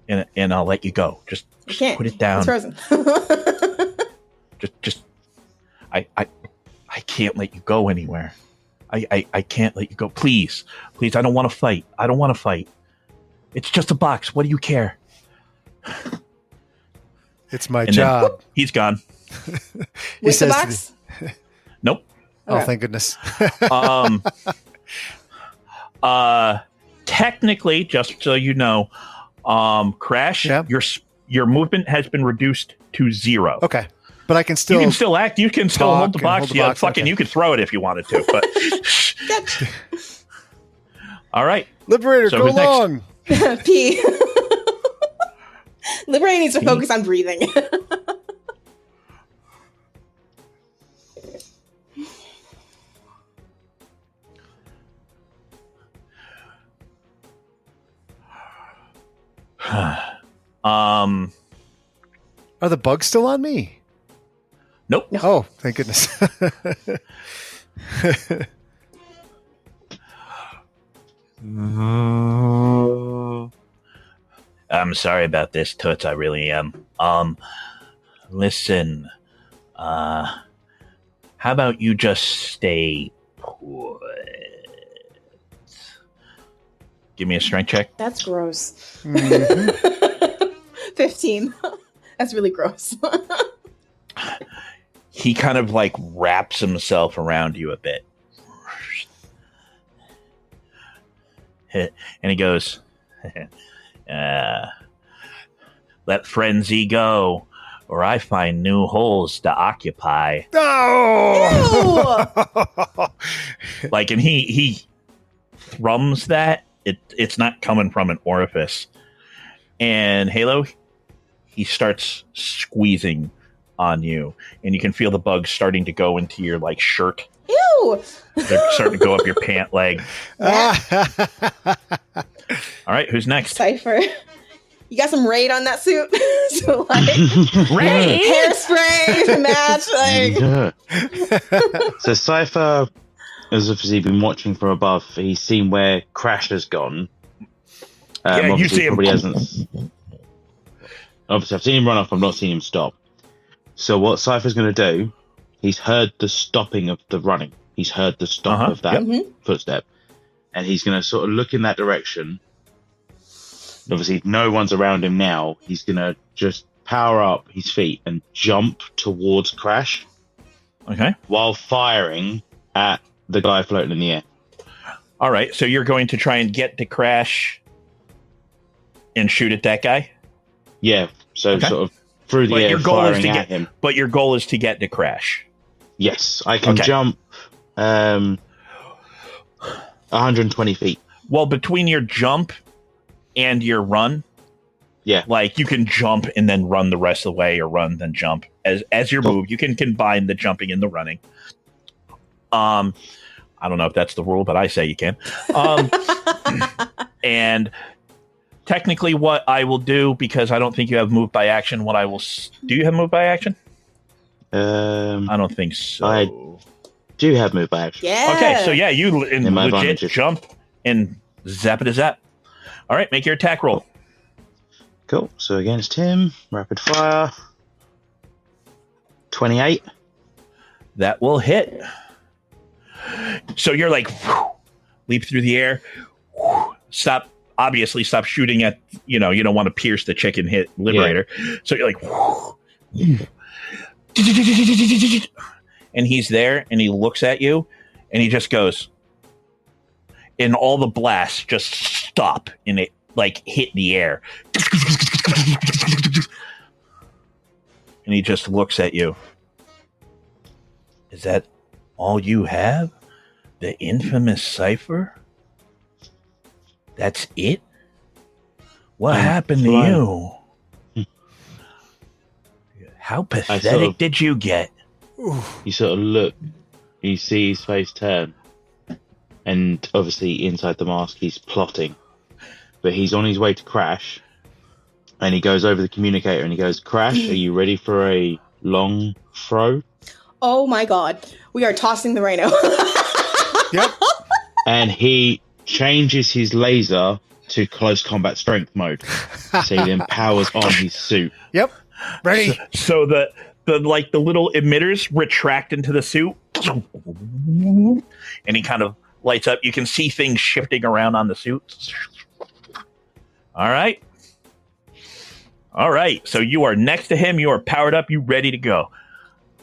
and I'll let you go. Just I can't. put it down. It's frozen. I can't let you go anywhere. I can't let you go. Please, I don't want to fight. It's just a box. What do you care? It's my And then, job. whoop, he's gone. With the says to box? Nope. Oh, Okay. thank goodness. Technically, just so you know, Crash, Yeah. your movement has been reduced to 0. Okay. But I can still. You can still act. You can still talk hold the and box. hold the Yeah, box, fucking, okay. you could throw it if you wanted to. But all right. Liberator, So go who's next? long. P. Liberator needs to focus on breathing. Um. Are the bugs still on me? Nope. Oh, thank goodness. I'm sorry about this, Toots. I really am. Listen. How about you just stay put? Give me a strength check. That's gross. Mhm. 15. That's really gross. He kind of like wraps himself around you a bit. And he goes, let frenzy go, or I find new holes to occupy. No. Like, and he thrums that. It's not coming from an orifice. And Halo, he starts squeezing on you, and you can feel the bugs starting to go into your like shirt. Ew. They're starting to go up your pant leg. All right, who's next? Cypher. You got some Raid on that suit? So like Raid? hairspray to match. Like So Cypher has obviously been watching from above. He's seen where Crash has gone. Yeah, you Obviously see him. Probably hasn't. Obviously, I've seen him run off. I've not seen him stop. So what Cypher's going to do? He's heard the stopping of the running. He's heard the stop of that footstep, and he's going to sort of look in that direction. Obviously, no one's around him now. He's going to just power up his feet and jump towards Crash. Okay. While firing at the guy floating in the air. All right, so you're going to try and get to Crash and shoot at that guy? Yeah, so sort of through the But air, your goal is firing to at get him. But your goal is to get to Crash. Yes, I can jump 120 feet. Well, between your jump and your run, like you can jump and then run the rest of the way, or run then jump as your move. You can combine the jumping and the running. I don't know if that's the rule, but I say you can. And technically, what I will do, because I don't think you have move by action, what I will do you have move by action? I don't think so. I do have move by action. Yeah. Okay, so yeah, you legit advantage. jump and zap it a zap. All right, make your attack roll. Cool. So against him, rapid fire. 28. That will hit. So you're like, leap through the air. Stop shooting at, you don't want to pierce the chicken hit Liberator. Yeah. So you're like, and he's there and he looks at you and he just goes, and all the blasts just stop and it like hit the air. And he just looks at you. Is that all you have? The infamous Cypher? That's it? What happened to you? How pathetic did you get? You sort of look, you see his face turn, and obviously inside the mask he's plotting, but he's on his way to Crash, and he goes over the communicator and he goes, Crash, are you ready for a long throw? Oh my god, we are tossing the rhino. Yep. And he changes his laser to close combat strength mode, so he then powers on his suit. Yep. Ready. So the little emitters retract into the suit, and he kind of lights up. You can see things shifting around on the suit. All right. So you are next to him. You are powered up. You ready to go.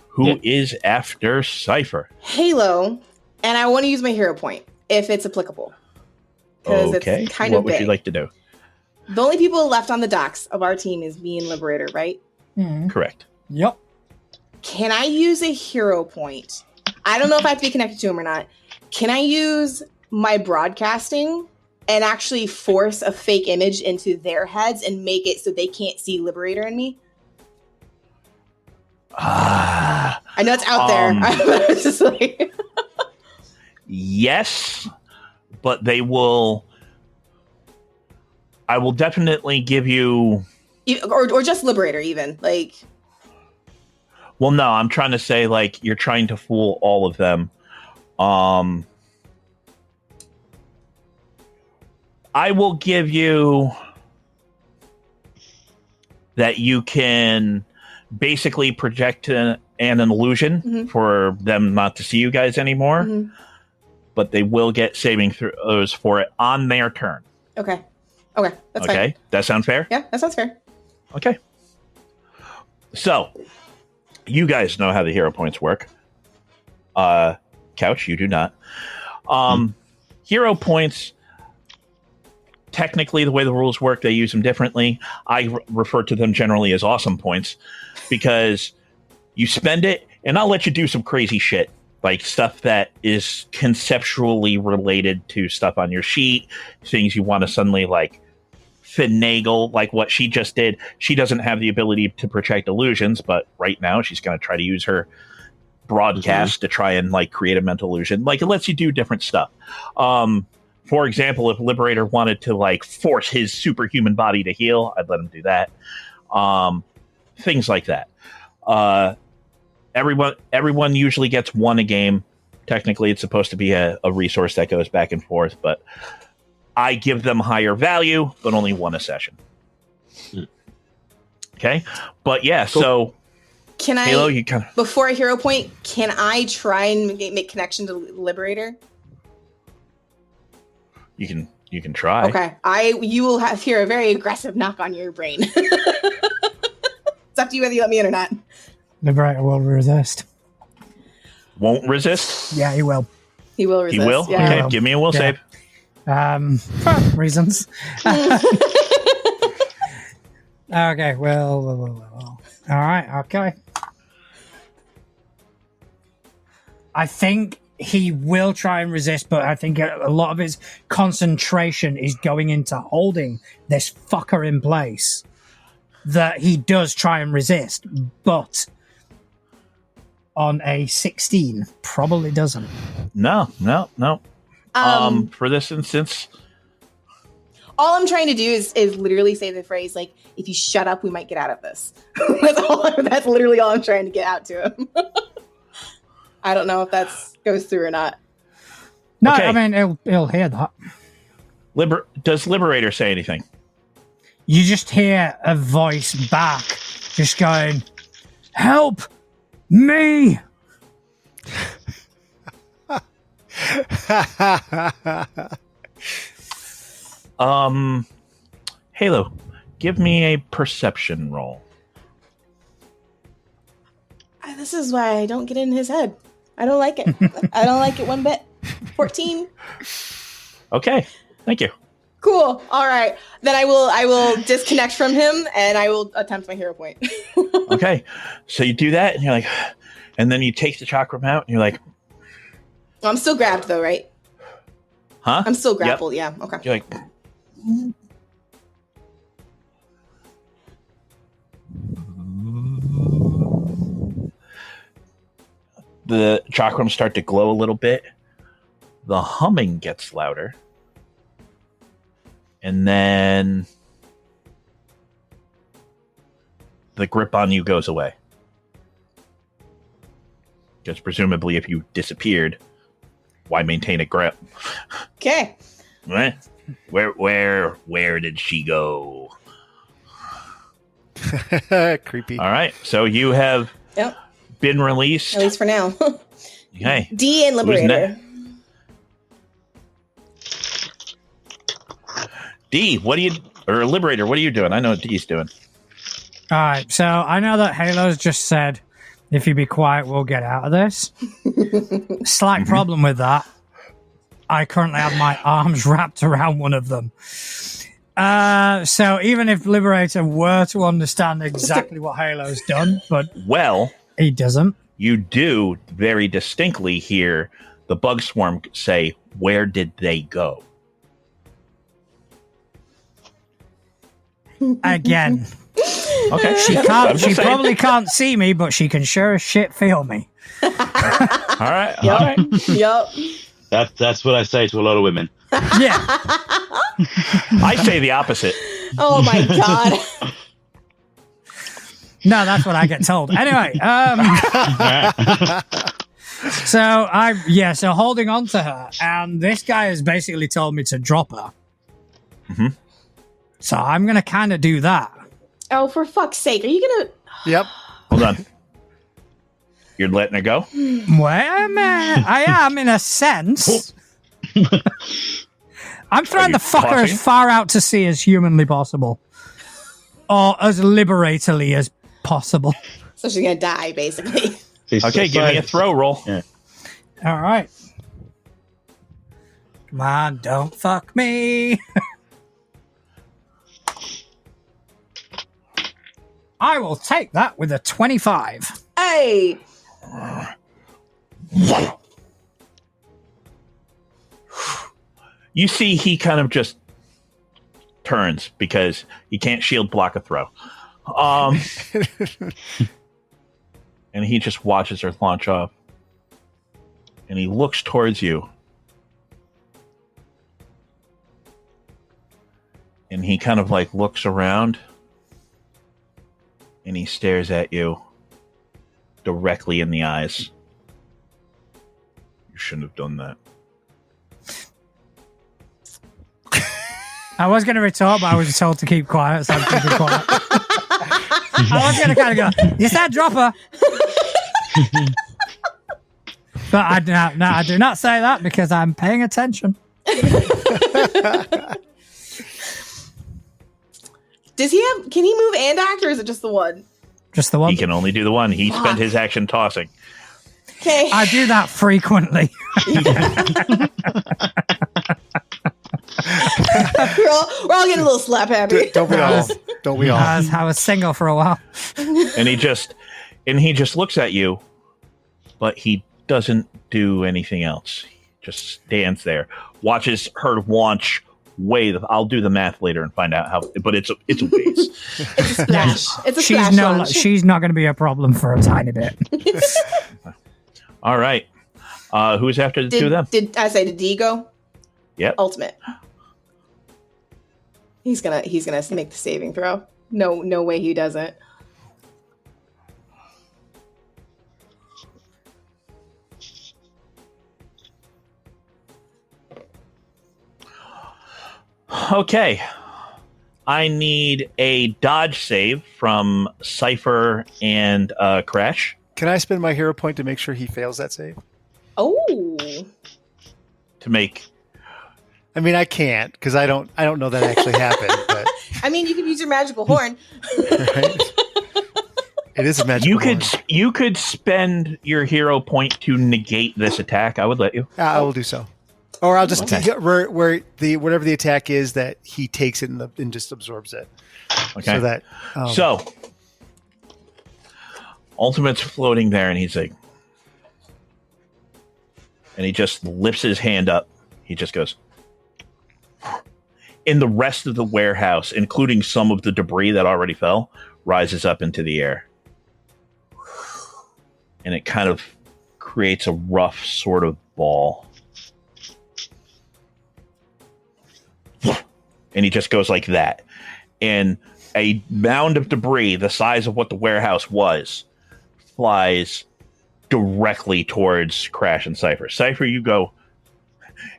Who is after Cypher? Halo, and I want to use my hero point if it's applicable. Okay. It's kind what of would big. you like to do? The only people left on the docks of our team is me and Liberator, right? Mm. Correct. Yep. Can I use a hero point? I don't know if I have to be connected to him or not. Can I use my broadcasting and actually force a fake image into their heads and make it so they can't see Liberator in me? I know it's out there. It's just like yes, but they will. I will definitely give you, or just Liberator, even like. Well, no, I'm trying to say like you're trying to fool all of them. I will give you that you can basically project an and an illusion for them not to see you guys anymore. But they will get saving throws for it on their turn. Okay. That's fine. Okay, that sounds fair? Yeah, that sounds fair. Okay. So, you guys know how the hero points work. Couch, you do not. Hero points, technically, the way the rules work, they use them differently. I refer to them generally as awesome points because you spend it, and I'll let you do some crazy shit. Like stuff that is conceptually related to stuff on your sheet, things you want to suddenly like finagle, like what she just did. She doesn't have the ability to project illusions, but right now she's going to try to use her broadcast to try and like create a mental illusion. Like it lets you do different stuff. For example, if Liberator wanted to like force his superhuman body to heal, I'd let him do that. Things like that. Everyone usually gets one a game. Technically, it's supposed to be a resource that goes back and forth, but I give them higher value, but only one a session. Okay? But yeah, cool. So can I, Halo, you kind of, before a hero point, can I try and make connection to Liberator? you can try. Okay. You will hear a very aggressive knock on your brain. It's up to you whether you let me in or not. Liberator will resist. Won't resist? Yeah, he will. He will resist. He will? Yeah. Okay, give me a will save. For reasons. Okay, well. All right, okay. I think he will try and resist, but I think a lot of his concentration is going into holding this fucker in place. That he does try and resist, but on a 16, probably doesn't. No. For this instance, all I'm trying to do is literally say the phrase like, "If you shut up, we might get out of this." That's literally all I'm trying to get out to him. I don't know if that goes through or not. No, okay. I mean he'll hear that. Does Liberator say anything? You just hear a voice back, just going, "Help me!" Halo, give me a perception roll. This is why I don't get in his head. I don't like it. I don't like it one bit. 14. Okay, thank you. Cool. All right. Then I will disconnect from him and I will attempt my hero point. Okay. So you do that and you're like, and then you take the chakram out and you're like, I'm still grabbed though, right? Huh? I'm still grappled. Yep. Yeah. Okay. You're like, the chakrams start to glow a little bit. The humming gets louder. And then the grip on you goes away. Because presumably if you disappeared, why maintain a grip? Okay. Right? Where did she go? Creepy. All right. So you have been released. At least for now. Okay. D and Liberator. D, Liberator, what are you doing? I know what D's doing. All right, so I know that Halo's just said, if you be quiet, we'll get out of this. Slight problem with that. I currently have my arms wrapped around one of them. So even if Liberator were to understand exactly what Halo's done, but he doesn't. You do very distinctly hear the bug swarm say, "Where did they go?" Again. Okay. She probably can't see me, but she can sure as shit feel me. All right. Yep. All right. Yep. That's what I say to a lot of women. Yeah. I say the opposite. Oh my god. No, that's what I get told. Anyway, so holding on to her, and this guy has basically told me to drop her. Mm-hmm. So I'm going to kind of do that. Oh, for fuck's sake. Are you going to... Yep. Hold on. You're letting her go? Well, I am in a sense. I'm throwing the fucker tossing? as far out to sea as humanly possible. Or as liberatedly as possible. So she's gonna die, basically. Okay, give me a throw roll. Yeah. All right. Come on, don't fuck me. I will take that with a 25. Hey, You see he kind of just turns because he can't shield block a throw. And he just watches her launch off. And he looks towards you. And he kind of like looks around. And he stares at you directly in the eyes. You shouldn't have done that. I was going to retort, but I was told to keep quiet, so I'm keeping quiet. I was going to kind of go, you said dropper. But I do not say that because I'm paying attention. does he have? Can he move and act, or is it just the one? Just the one. He can only do the one. He spent his action tossing. Okay. I do that frequently. we're all getting a little slap happy. Don't we all? Don't we all? I was single for a while. And he just looks at you, but he doesn't do anything else. He just stands there, watches her launch. I'll do the math later and find out how. But it's a ways. It's a splash. It's a splash launch. She's not going to be a problem for a tiny bit. All right. Who's after the two of them? Did D go? Yep. Ultimate. He's gonna make the saving throw. No way he doesn't. Okay. I need a dodge save from Cypher and Crash. Can I spend my hero point to make sure he fails that save? Oh. To make. I mean, I can't because I don't know that actually happened. But I mean, you could use your magical horn. right? It is a magical. You could spend your hero point to negate this attack. I would let you. I will do so, or I'll just Okay. where whatever the attack is that he takes it and just absorbs it. Okay. So that So, Ultimate's floating there, and he's like, and he just lifts his hand up. He just goes. In the rest of the warehouse, including some of the debris that already fell, rises up into the air. And it kind of creates a rough sort of ball. And he just goes like that. And a mound of debris, the size of what the warehouse was, flies directly towards Crash and Cypher. Cypher, you go,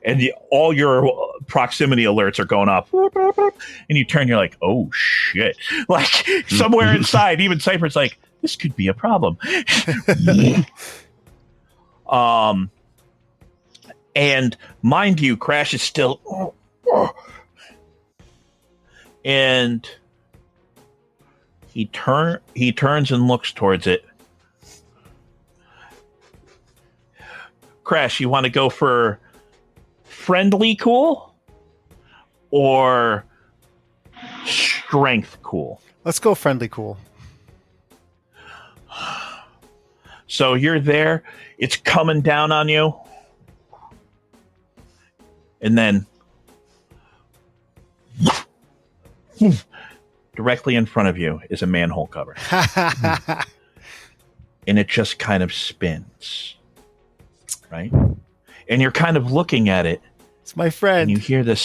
and all your proximity alerts are going off. And you turn, you're like, oh shit. Like somewhere inside, even Cypher's like, this could be a problem. And mind you, Crash is still, and he turns and looks towards it. Crash, you want to go for friendly cool or strength cool? let's go friendly cool. So you're there, it's coming down on you, and then directly in front of you is a manhole cover. And it just kind of spins, right? And you're kind of looking at it, It's my friend. and you hear this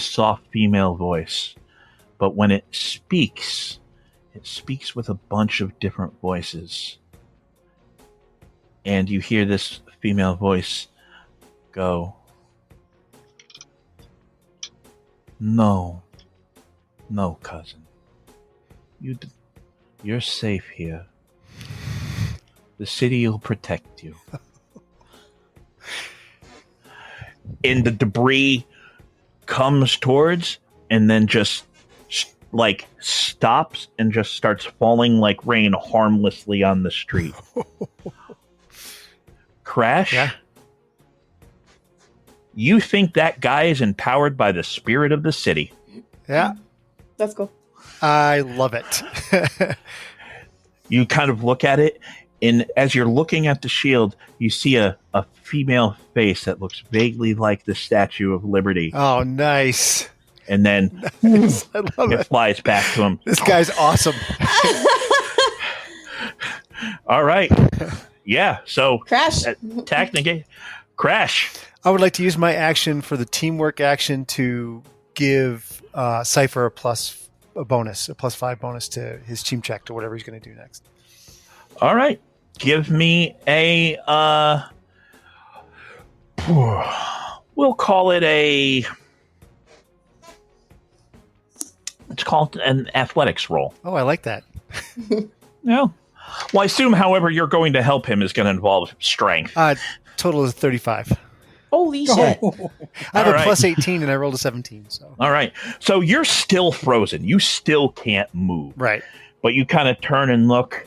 soft female voice, but when it speaks with a bunch of different voices. And you hear this female voice go, no, cousin. You're safe here. The city will protect you. And the debris comes towards and then just like stops and just starts falling like rain harmlessly on the street. Crash? Yeah. You think that guy is empowered by the spirit of the city. Yeah. That's cool. I love it. You kind of look at it, and as you're looking at the shield, you see a female face that looks vaguely like the Statue of Liberty. Oh, nice. And then Nice. I love it it. flies back to him. This guy's awesome. All right. Yeah, so Crash. technically, Crash. I would like to use my action for the teamwork action to give Cypher a bonus, a +5 bonus to his team check to whatever he's going to do next. All right. Give me a we'll call it let's call it an athletics roll. Oh, I like that. No. Well, I assume, however, you're going to help him is going to involve strength. Total is 35. Holy shit. I have All a right. +18 and I rolled a 17. So All right. So you're still frozen. You still can't move. right. But you kind of turn and look.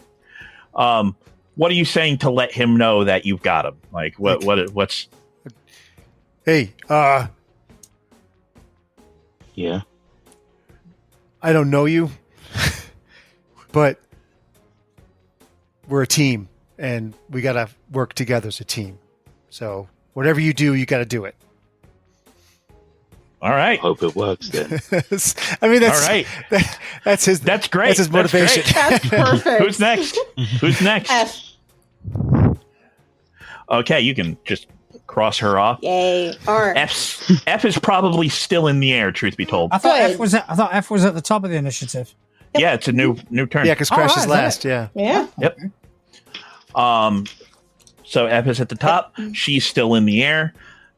What are you saying to let him know that you've got him? Like what's Hey, Yeah. I don't know you, but we're a team and we got to work together as a team. So whatever you do, you got to do it. all right? Hope it works then. I mean, that's All right. that's his. That's great. That's his That's motivation. That's perfect. Who's next? Who's next? F. Okay, you can just cross her off. Yay. R. F is probably still in the air. Truth be told, I thought Good. I thought F was at the top of the initiative. yeah, it's a new turn. Yeah, because Oh, Crash right, is is last. that Yeah. Yeah. Yep. So F is at the top. She's still in the air.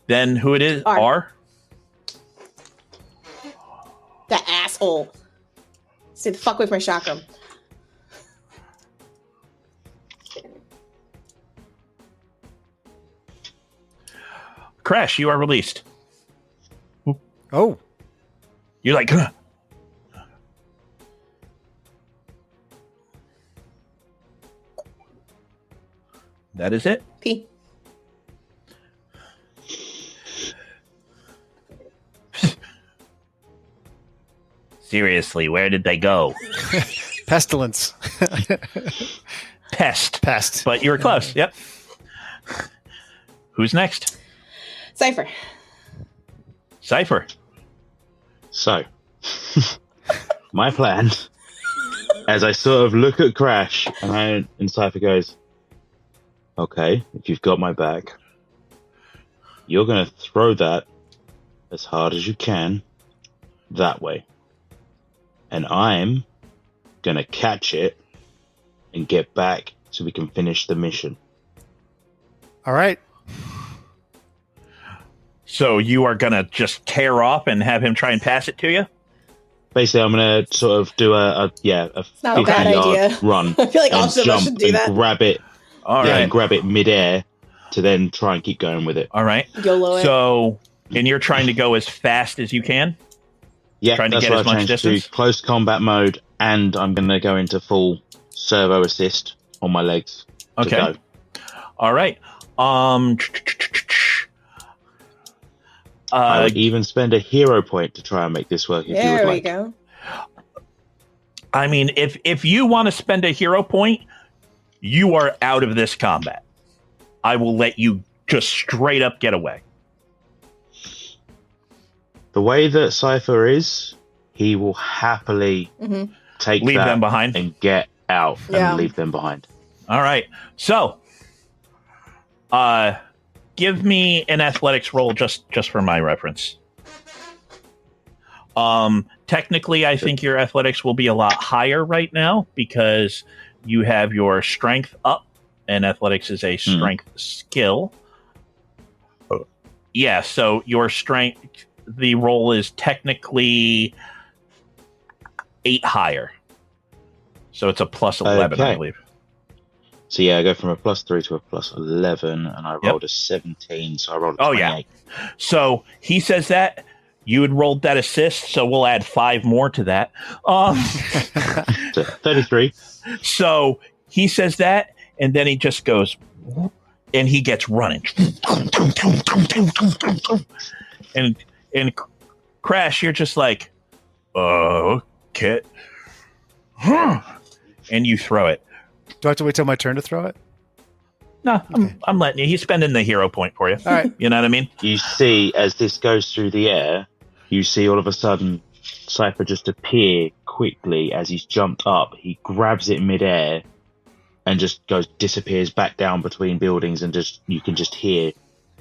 Then who it is? R. R. That asshole. Stay the fuck away from my chakram. Crash, you are released. Oh, You're like, "Huh." That is it. P. Seriously, where did they go? pestilence. Pest. Pest. But you were close. Yep. Who's next? Cypher. Cypher. So, my plan, as I sort of look at Crash, and Cypher goes, okay, if you've got my back, you're going to throw that as hard as you can that way. And I'm going to catch it and get back so we can finish the mission. All right. So you are going to just tear off and have him try and pass it to you? Basically, I'm going to sort of do a not a 50 bad yard idea. run I feel like and all of us jump should do and that. grab it. All yeah, right. and grab it midair to then try and keep going with it. All right. YOLO it. So, and you're trying to go as fast as you can? Yeah, Trying to that's get what as I much changed distance? to close combat mode, and I'm going to go into full servo assist on my legs. to Okay. go. All right. I would even spend a hero point to try and make this work if you there would we like. go. I mean, if you want to spend a hero point, you are out of this combat. I will let you just straight up get away. The way that Cypher is, he will happily Mm-hmm. take Leave that them behind. and get out Yeah. and leave them behind. All right. So, give me an athletics roll just for my reference. Technically, I think your athletics will be a lot higher right now because you have your strength up, and athletics is a strength skill. Yeah, so your strength, the roll is technically 8 higher. So it's a plus 11, I Okay. believe. So yeah, I go from a +3 to a +11, and I rolled a 17, so I rolled a 28. Yeah. So he says that you had rolled that assist, so we'll add 5 more to that. So 33. So he says that, and then he just goes, and he gets running, and Crash, you're just like, kit, and you throw it. Do I have to wait till my turn to throw it? No, I'm letting you. He's spending the hero point for you. All right. You know what I mean? You see, as this goes through the air, you see all of a sudden Cypher just appear quickly as he's jumped up. He grabs it midair and just disappears back down between buildings, and you can just hear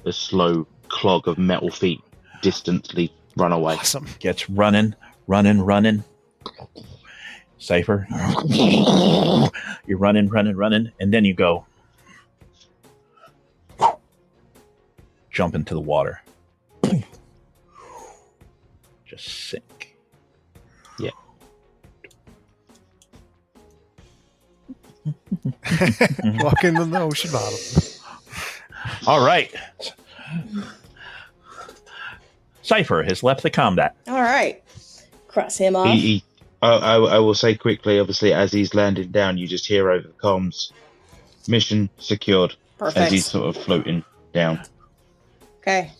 a slow clog of metal feet distantly run away. Awesome. Gets running. Cypher, you're running, and then you go jump into the water. Just sink. Yeah. Walk into the ocean bottom. All right. Cypher has left the combat. All right. Cross him off. I will say quickly, obviously, as he's landing down, you just hear over the comms, mission secured. Perfect. As he's sort of floating down. Okay.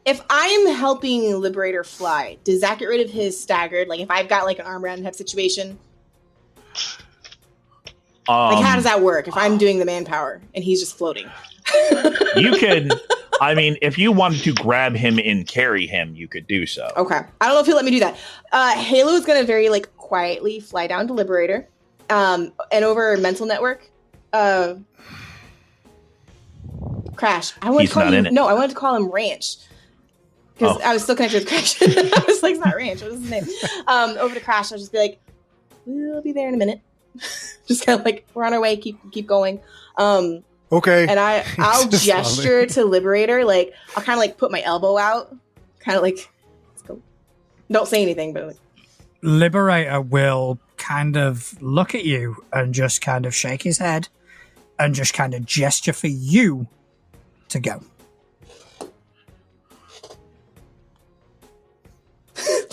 If I'm helping Liberator fly, does that get rid of his staggered? Like, if I've got like an arm around him type situation, like how does that work? If I'm doing the manpower and he's just floating, you can. I mean, if you wanted to grab him and carry him, you could do so. Okay. I don't know if he'll let me do that. Halo is going to very like quietly fly down to Liberator, and over mental network. Crash. I wanted to call him. No, I wanted to call him Ranch because I was still connected with Crash. I was like, it's not Ranch. What is his name? Over to Crash. I'll just be like, we'll be there in a minute. Just kind of like, we're on our way. Keep going. Okay. And I'll gesture to Liberator. Like, I'll kind of like put my elbow out. Kind of like, let's go. Don't say anything, but like. Liberator will kind of look at you and just kind of shake his head and just kind of gesture for you to go.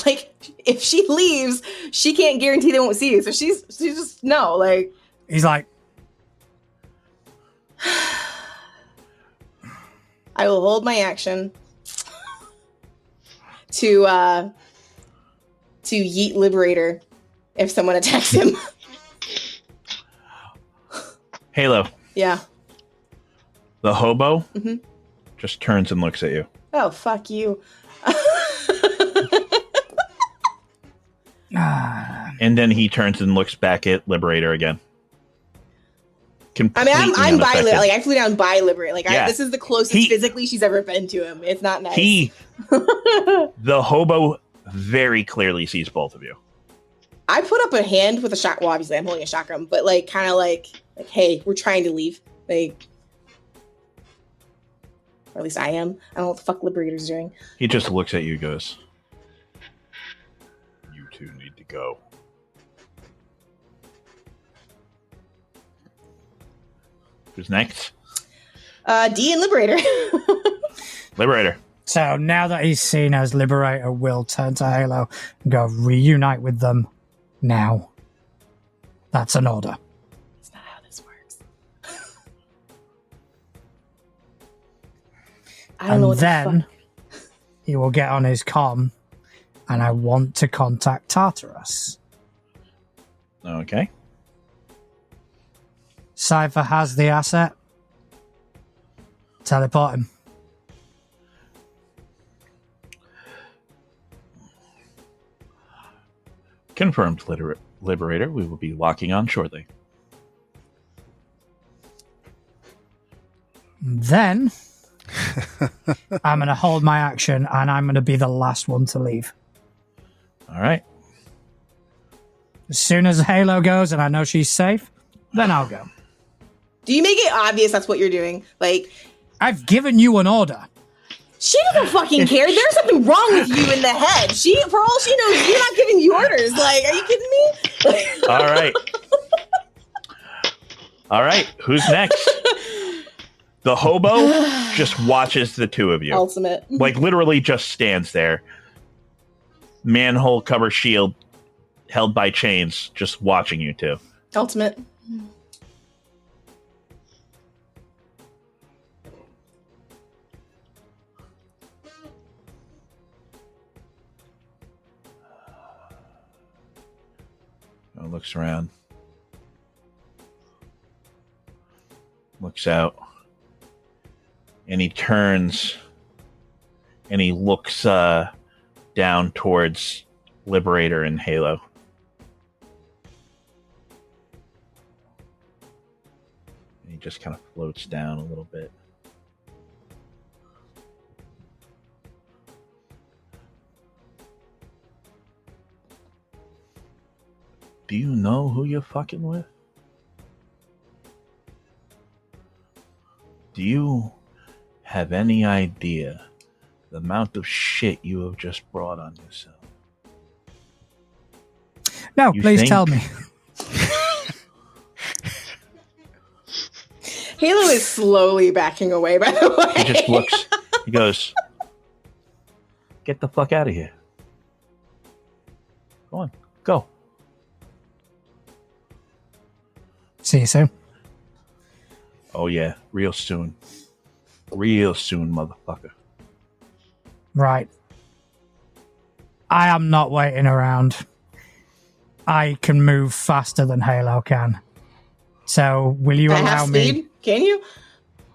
Like, if she leaves, she can't guarantee they won't see you. So she's just, no, like. He's like, I will hold my action to yeet Liberator if someone attacks him. Halo. Yeah. The hobo just turns and looks at you. Oh, fuck you. And then he turns and looks back at Liberator again. I mean, I'm by like I flew down by Liberator. Like this is the closest physically she's ever been to him. It's not nice. The hobo very clearly sees both of you. I put up a hand with a shot. Well, obviously I'm holding a shotgun, but like kind of like, hey, we're trying to leave. Like, or at least I am. I don't know what the fuck Liberator's doing. He just looks at you and goes, "You two need to go." Who's next? D and Liberator. Liberator. So now that he's seen as Liberator, will turn to Halo and go reunite with them now. That's an order. That's not how this works. I don't know what then he will get on his comm, and I want to contact Tartarus. Okay. Cypher has the asset. Teleport him. Confirmed, Liberator. We will be locking on shortly. Then I'm going to hold my action, and I'm going to be the last one to leave. All right. As soon as Halo goes and I know she's safe, then I'll go. Do you make it obvious that's what you're doing? Like, I've given you an order. She doesn't fucking care. There's something wrong with you in the head. For all she knows, you're not giving you orders. Like, are you kidding me? All right. All right. Who's next? The hobo just watches the two of you. Ultimate. Like, literally just stands there. Manhole cover shield held by chains, just watching you two. Ultimate. Looks around. Looks out. And he turns and he looks down towards Liberator and Halo. And he just kind of floats down a little bit. Do you know who you're fucking with? Do you have any idea the amount of shit you have just brought on yourself? No, You please think? tell me. Halo is slowly backing away, by the way. He just looks, he goes, get the fuck out of here. Go on, go. See you soon. Oh yeah, real soon. Real soon, motherfucker. Right. I am not waiting around. I can move faster than Halo can. So, will you At allow half me? speed? Can you?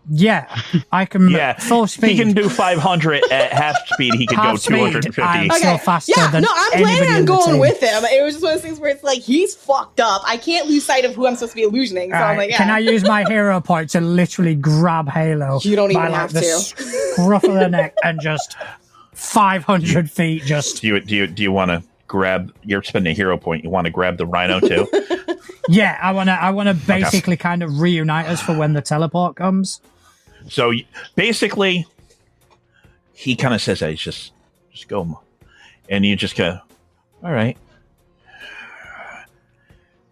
Yeah, I can Yeah, full speed. he can do 500 at half speed. He can Half go speed, 250. I'm Okay. still faster Yeah, than no, I'm anybody planning on in the going team. with him. It was just one of those things where it's like, he's fucked up. I can't lose sight of who I'm supposed to be illusioning. So I'm Alright, like, yeah. Can I use my hero point to literally grab Halo You don't by even like have the to. scruff of the neck and just 500 feet just... Do you want to grab? You're spending a hero point. You want to grab the rhino too? Yeah, I wanna basically kind of reunite us for when the teleport comes. So basically, he kind of says that he's just go, Mom. And you just go, all right,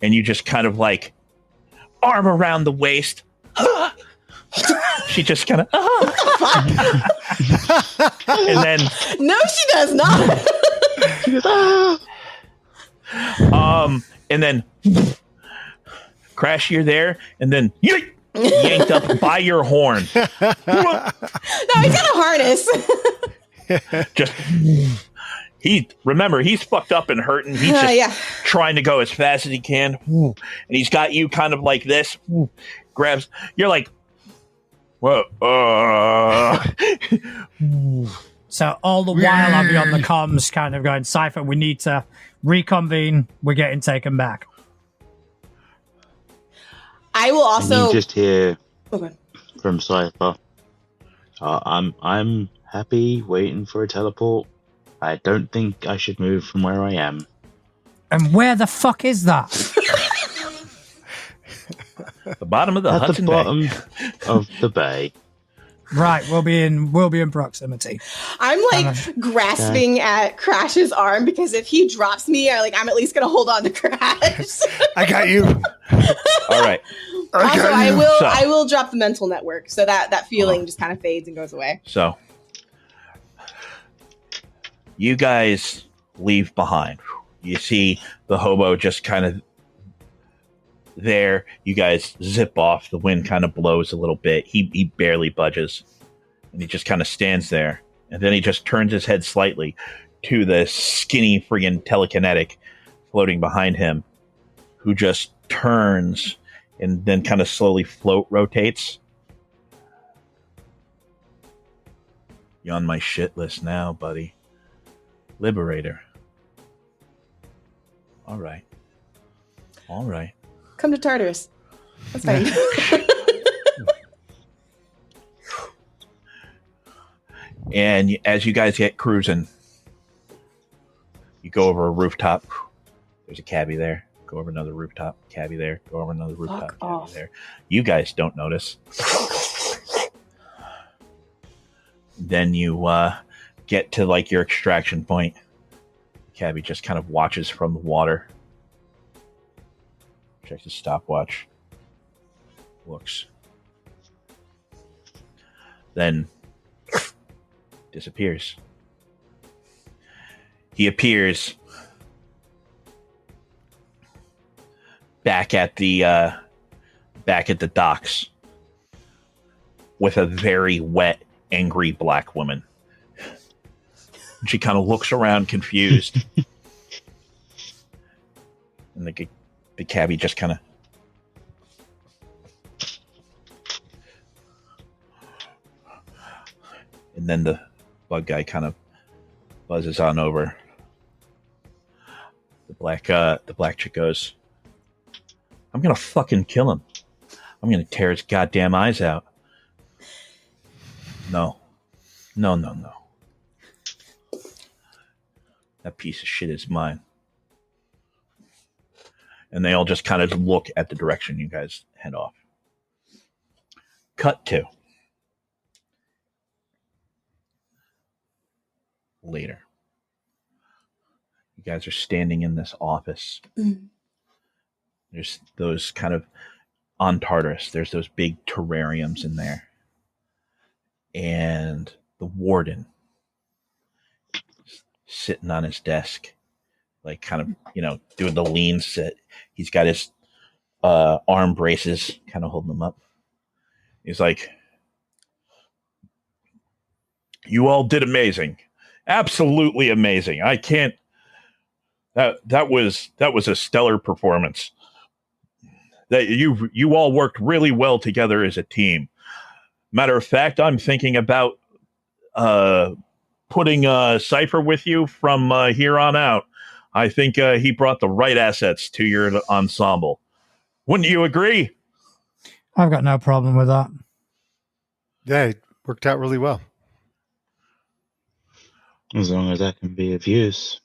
and you just kind of like arm around the waist. She just kind of, and then No, she does not. and then Crash, you're there, and then yanked up by your horn. No, he's got a harness. Just he's fucked up and hurting. He's just Yeah. trying to go as fast as he can, and he's got you kind of like this. Grabs. You're like, whoa. So all the while I'll be on the comms kind of going, Cypher, we need to reconvene. We're getting taken back. I will And also. you just hear Okay. from Cypher, I'm happy waiting for a teleport. I don't think I should move from where I am. And where the fuck is that? The bottom of the At Hudson the Bay. bottom of the bay. Right, we'll be in proximity. I'm like grasping at Crash's arm because if he drops me, I'm at least gonna hold on to Crash. I got you. All right. Also, got I you. will So- I will drop the mental network so that feeling just kind of fades and goes away. So you guys leave behind. You see the hobo just kind of there. You guys zip off. The wind kind of blows a little bit. He barely budges, and he just kind of stands there. And then he just turns his head slightly to the skinny friggin' telekinetic floating behind him, who just turns and then kind of slowly rotates. You're on my shit list now, buddy. Liberator. All right. Come to Tartarus. That's fine. And as you guys get cruising, you go over a rooftop. There's a cabbie there. Go over another rooftop. Cabbie there. Go over another rooftop. Fuck Cabbie off. there. You guys don't notice. Then you get to like your extraction point. Cabby just kind of watches from the water. Checks his stopwatch. Looks. Then disappears. He appears back at the docks with a very wet, angry black woman. She kind of looks around confused. And the cabbie just kind of and then the bug guy kind of buzzes on over. The black chick goes, I'm gonna fucking kill him. I'm gonna tear his goddamn eyes out. No. That piece of shit is mine. And they all just kind of look at the direction you guys head off. Cut to later. You guys are standing in this office. There's those kind of on Tartarus. There's those big terrariums in there. And the warden sitting on his desk, like kind of, doing the lean sit. He's got his arm braces, kind of holding them up. He's like, you all did amazing. Absolutely amazing. I can't, that was a stellar performance. That you all worked really well together as a team. Matter of fact, I'm thinking about putting Cypher with you from here on out. I think he brought the right assets to your ensemble. Wouldn't you agree? I've got no problem with that. Yeah, it worked out really well. As long as that can be of use.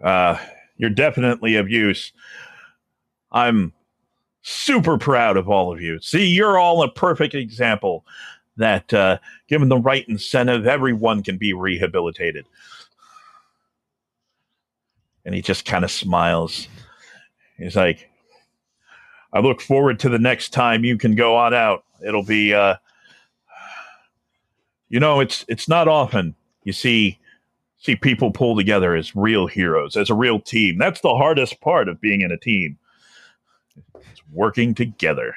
You're definitely of use. I'm super proud of all of you. See, you're all a perfect example that given the right incentive, everyone can be rehabilitated. And he just kind of smiles. He's like, I look forward to the next time you can go on out. It'll be, it's not often you see people pull together as real heroes, as a real team. That's the hardest part of being in a team. It's working together.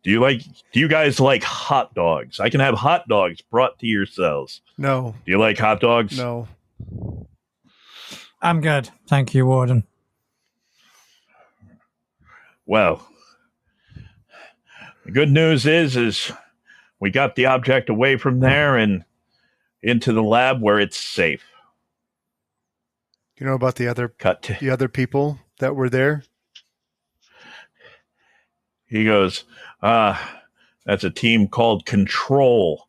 Do you guys like hot dogs? I can have hot dogs brought to your cells. No. Do you like hot dogs? No. I'm good. Thank you, Warden. Well, the good news is we got the object away from there and into the lab where it's safe. You know about the other people that were there? He goes, that's a team called Control,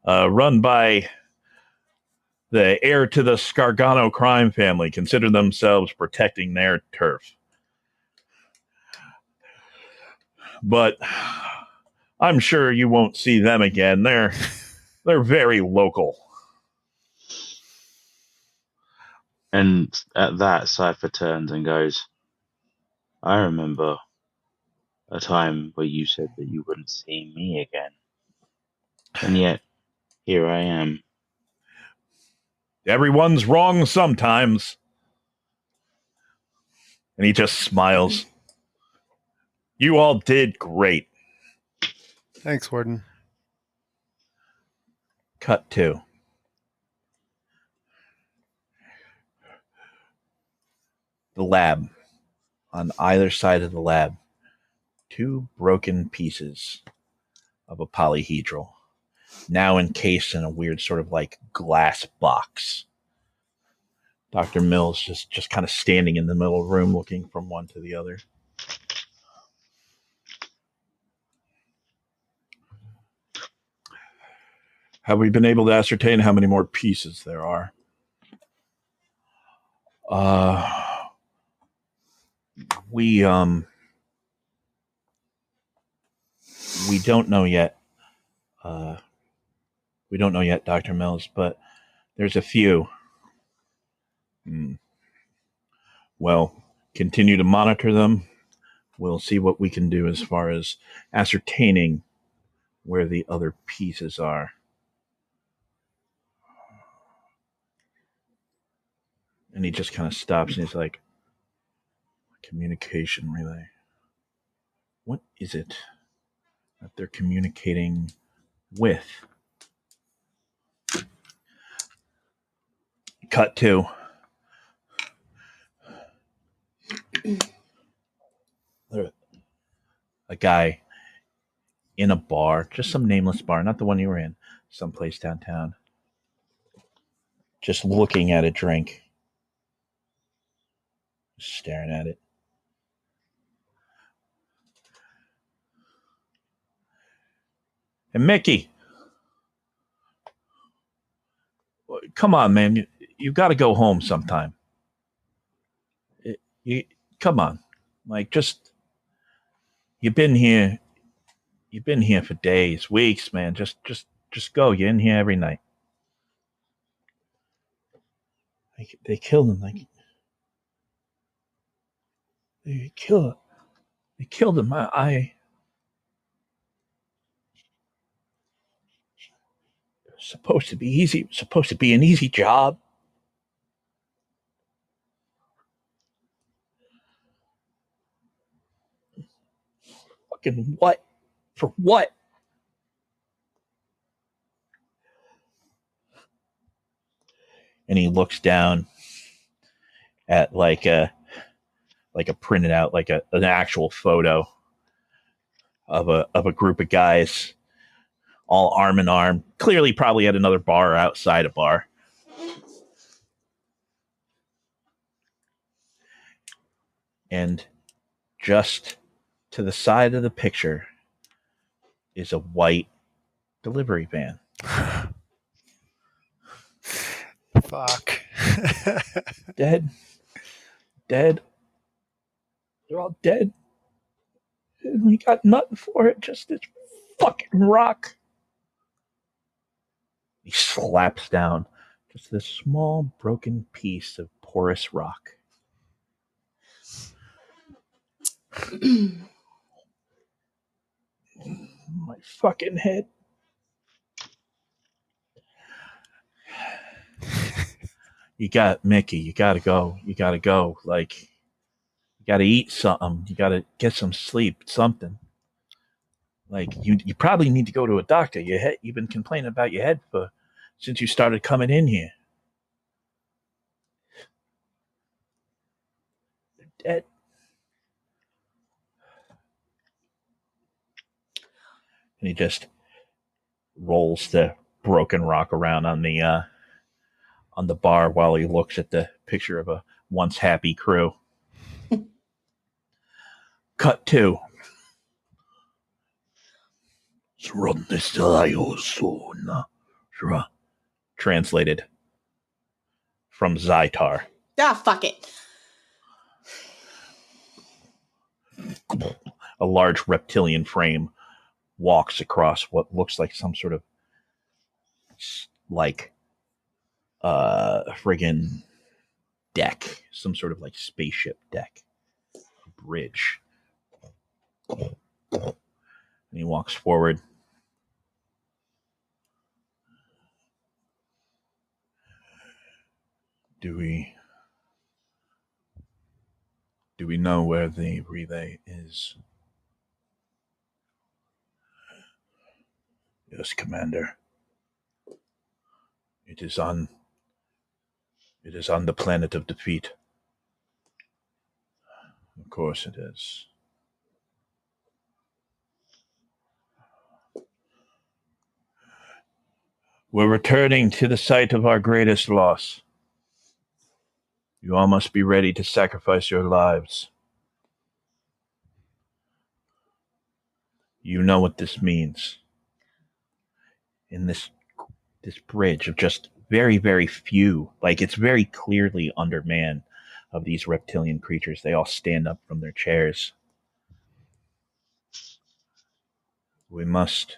run by the heir to the Scargano crime family. Consider themselves protecting their turf. But I'm sure you won't see them again. They're very local. And at that, Cypher turns and goes, I remember a time where you said that you wouldn't see me again. And yet, here I am. Everyone's wrong sometimes. And he just smiles. You all did great. Thanks, Warden. Cut to the lab. On either side of the lab, two broken pieces of a polyhedral, now encased in a weird sort of like glass box. Dr. Mills just kind of standing in the middle of the room looking from one to the other. Have we been able to ascertain how many more pieces there are? We don't know yet. We don't know yet, Dr. Mills, but there's a few. Well, continue to monitor them. We'll see what we can do as far as ascertaining where the other pieces are. And he just kind of stops and he's like, communication relay. What is it that they're communicating with? Cut to a guy in a bar, just some nameless bar, not the one you were in, someplace downtown, just looking at a drink, staring at it. And Mickey, come on, man, you got to go home sometime. Come on, like just you've been here for days, weeks, man. Just go. You're in here every night. Like they killed him. Like they killed him. I supposed to be easy. It was supposed to be an easy job. Fucking what? For what? And he looks down at like a printed out, like an actual photo of a group of guys all arm in arm, clearly probably at another bar or outside a bar. And just to the side of the picture is a white delivery van. Fuck. Dead. They're all dead. And we got nothing for it, just this fucking rock. He slaps down just this small broken piece of porous rock. My fucking head. You got Mickey, you gotta go. Like, you gotta eat something. You gotta get some sleep, something. Like, you probably need to go to a doctor. You've been complaining about your head since you started coming in here. They're dead. And he just rolls the broken rock around on the bar while he looks at the picture of a once happy crew. Cut to. Translated from Zytar. Ah, fuck it. A large reptilian frame walks across what looks like some sort of like friggin' deck, some sort of like spaceship deck, bridge. And he walks forward. Do we know where the relay is? Yes, Commander. It is on the planet of defeat. Of course it is. We're returning to the site of our greatest loss. You all must be ready to sacrifice your lives. You know what this means. In this bridge of just very, very few, like it's very clearly undermanned of these reptilian creatures. They all stand up from their chairs. We must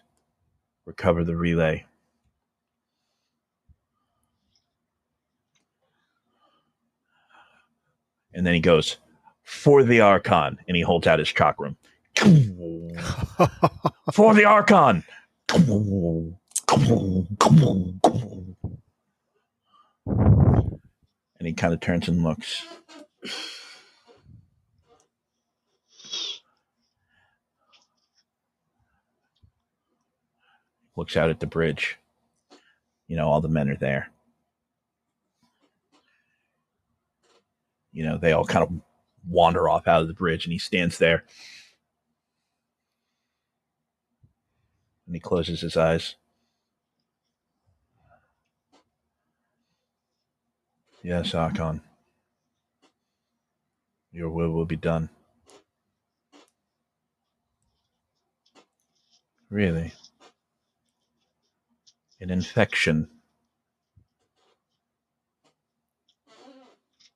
recover the relay. And then he goes, for the Archon. And he holds out his chakram. For the Archon. And he kind of turns and looks. Looks out at the bridge. All the men are there. They all kind of wander off out of the bridge, and he stands there. And he closes his eyes. Yes, Archon. Your will be done. Really? An infection?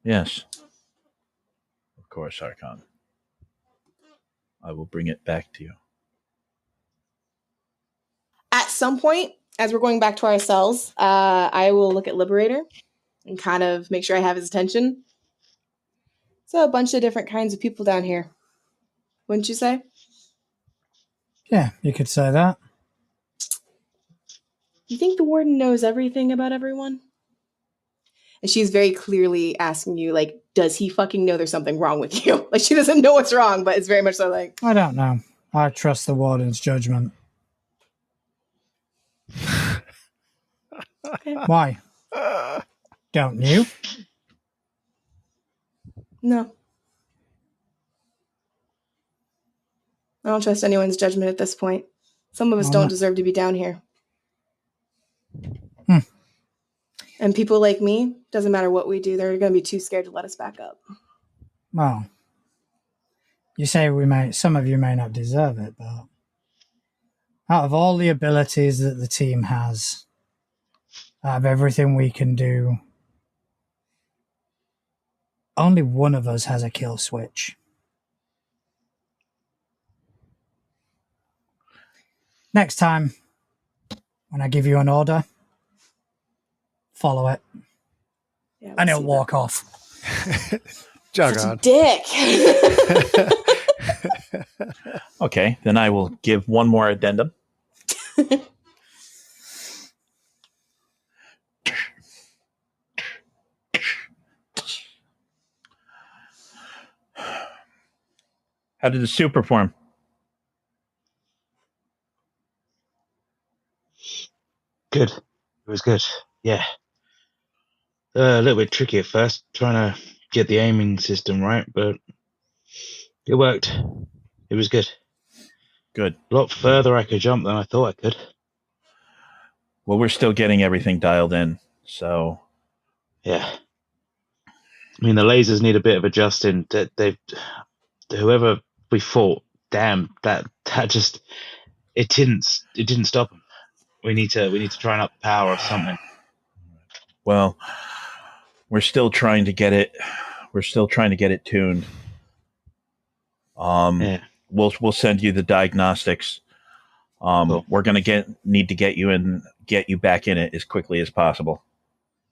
Yes. Of course, Archon. I will bring it back to you. At some point, as we're going back to our cells, I will look at Liberator and kind of make sure I have his attention. So a bunch of different kinds of people down here. Wouldn't you say? Yeah, you could say that. You think the warden knows everything about everyone? And she's very clearly asking you, like, does he fucking know there's something wrong with you? Like, she doesn't know what's wrong, but it's very much so like... I don't know. I trust the warden's judgment. Okay. Why? Don't you? No. I don't trust anyone's judgment at this point. Some of us don't deserve to be down here. And people like me, doesn't matter what we do, they're going to be too scared to let us back up. Well, you say some of you may not deserve it, but out of all the abilities that the team has, out of everything we can do, only one of us has a kill switch. Next time, when I give you an order, follow it. Yeah, And we'll he'll see walk off. Jog Such a on. dick. Okay, then I will give one more addendum. How did the suit perform? Good. It was good. Yeah. A little bit tricky at first, trying to get the aiming system right, but it worked. It was good. Good. A lot further I could jump than I thought I could. Well, we're still getting everything dialed in, so... Yeah. I mean, the lasers need a bit of adjusting. Whoever we fought, damn, that just it didn't stop them. We need to try and up the power or something. Well, we're still trying to get it. We're still trying to get it tuned. Yeah. We'll send you the diagnostics. Cool. We're gonna need to get you back in it as quickly as possible.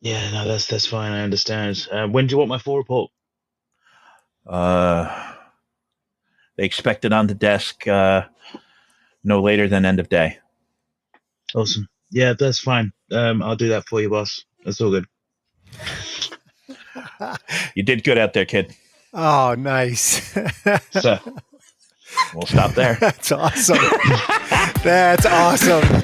Yeah, no, that's fine. I understand. When do you want my full report? They expect it on the desk no later than end of day. Awesome. Yeah, that's fine. I'll do that for you, boss. That's all good. You did good out there, kid. Oh, nice. So we'll stop there. That's awesome. That's awesome.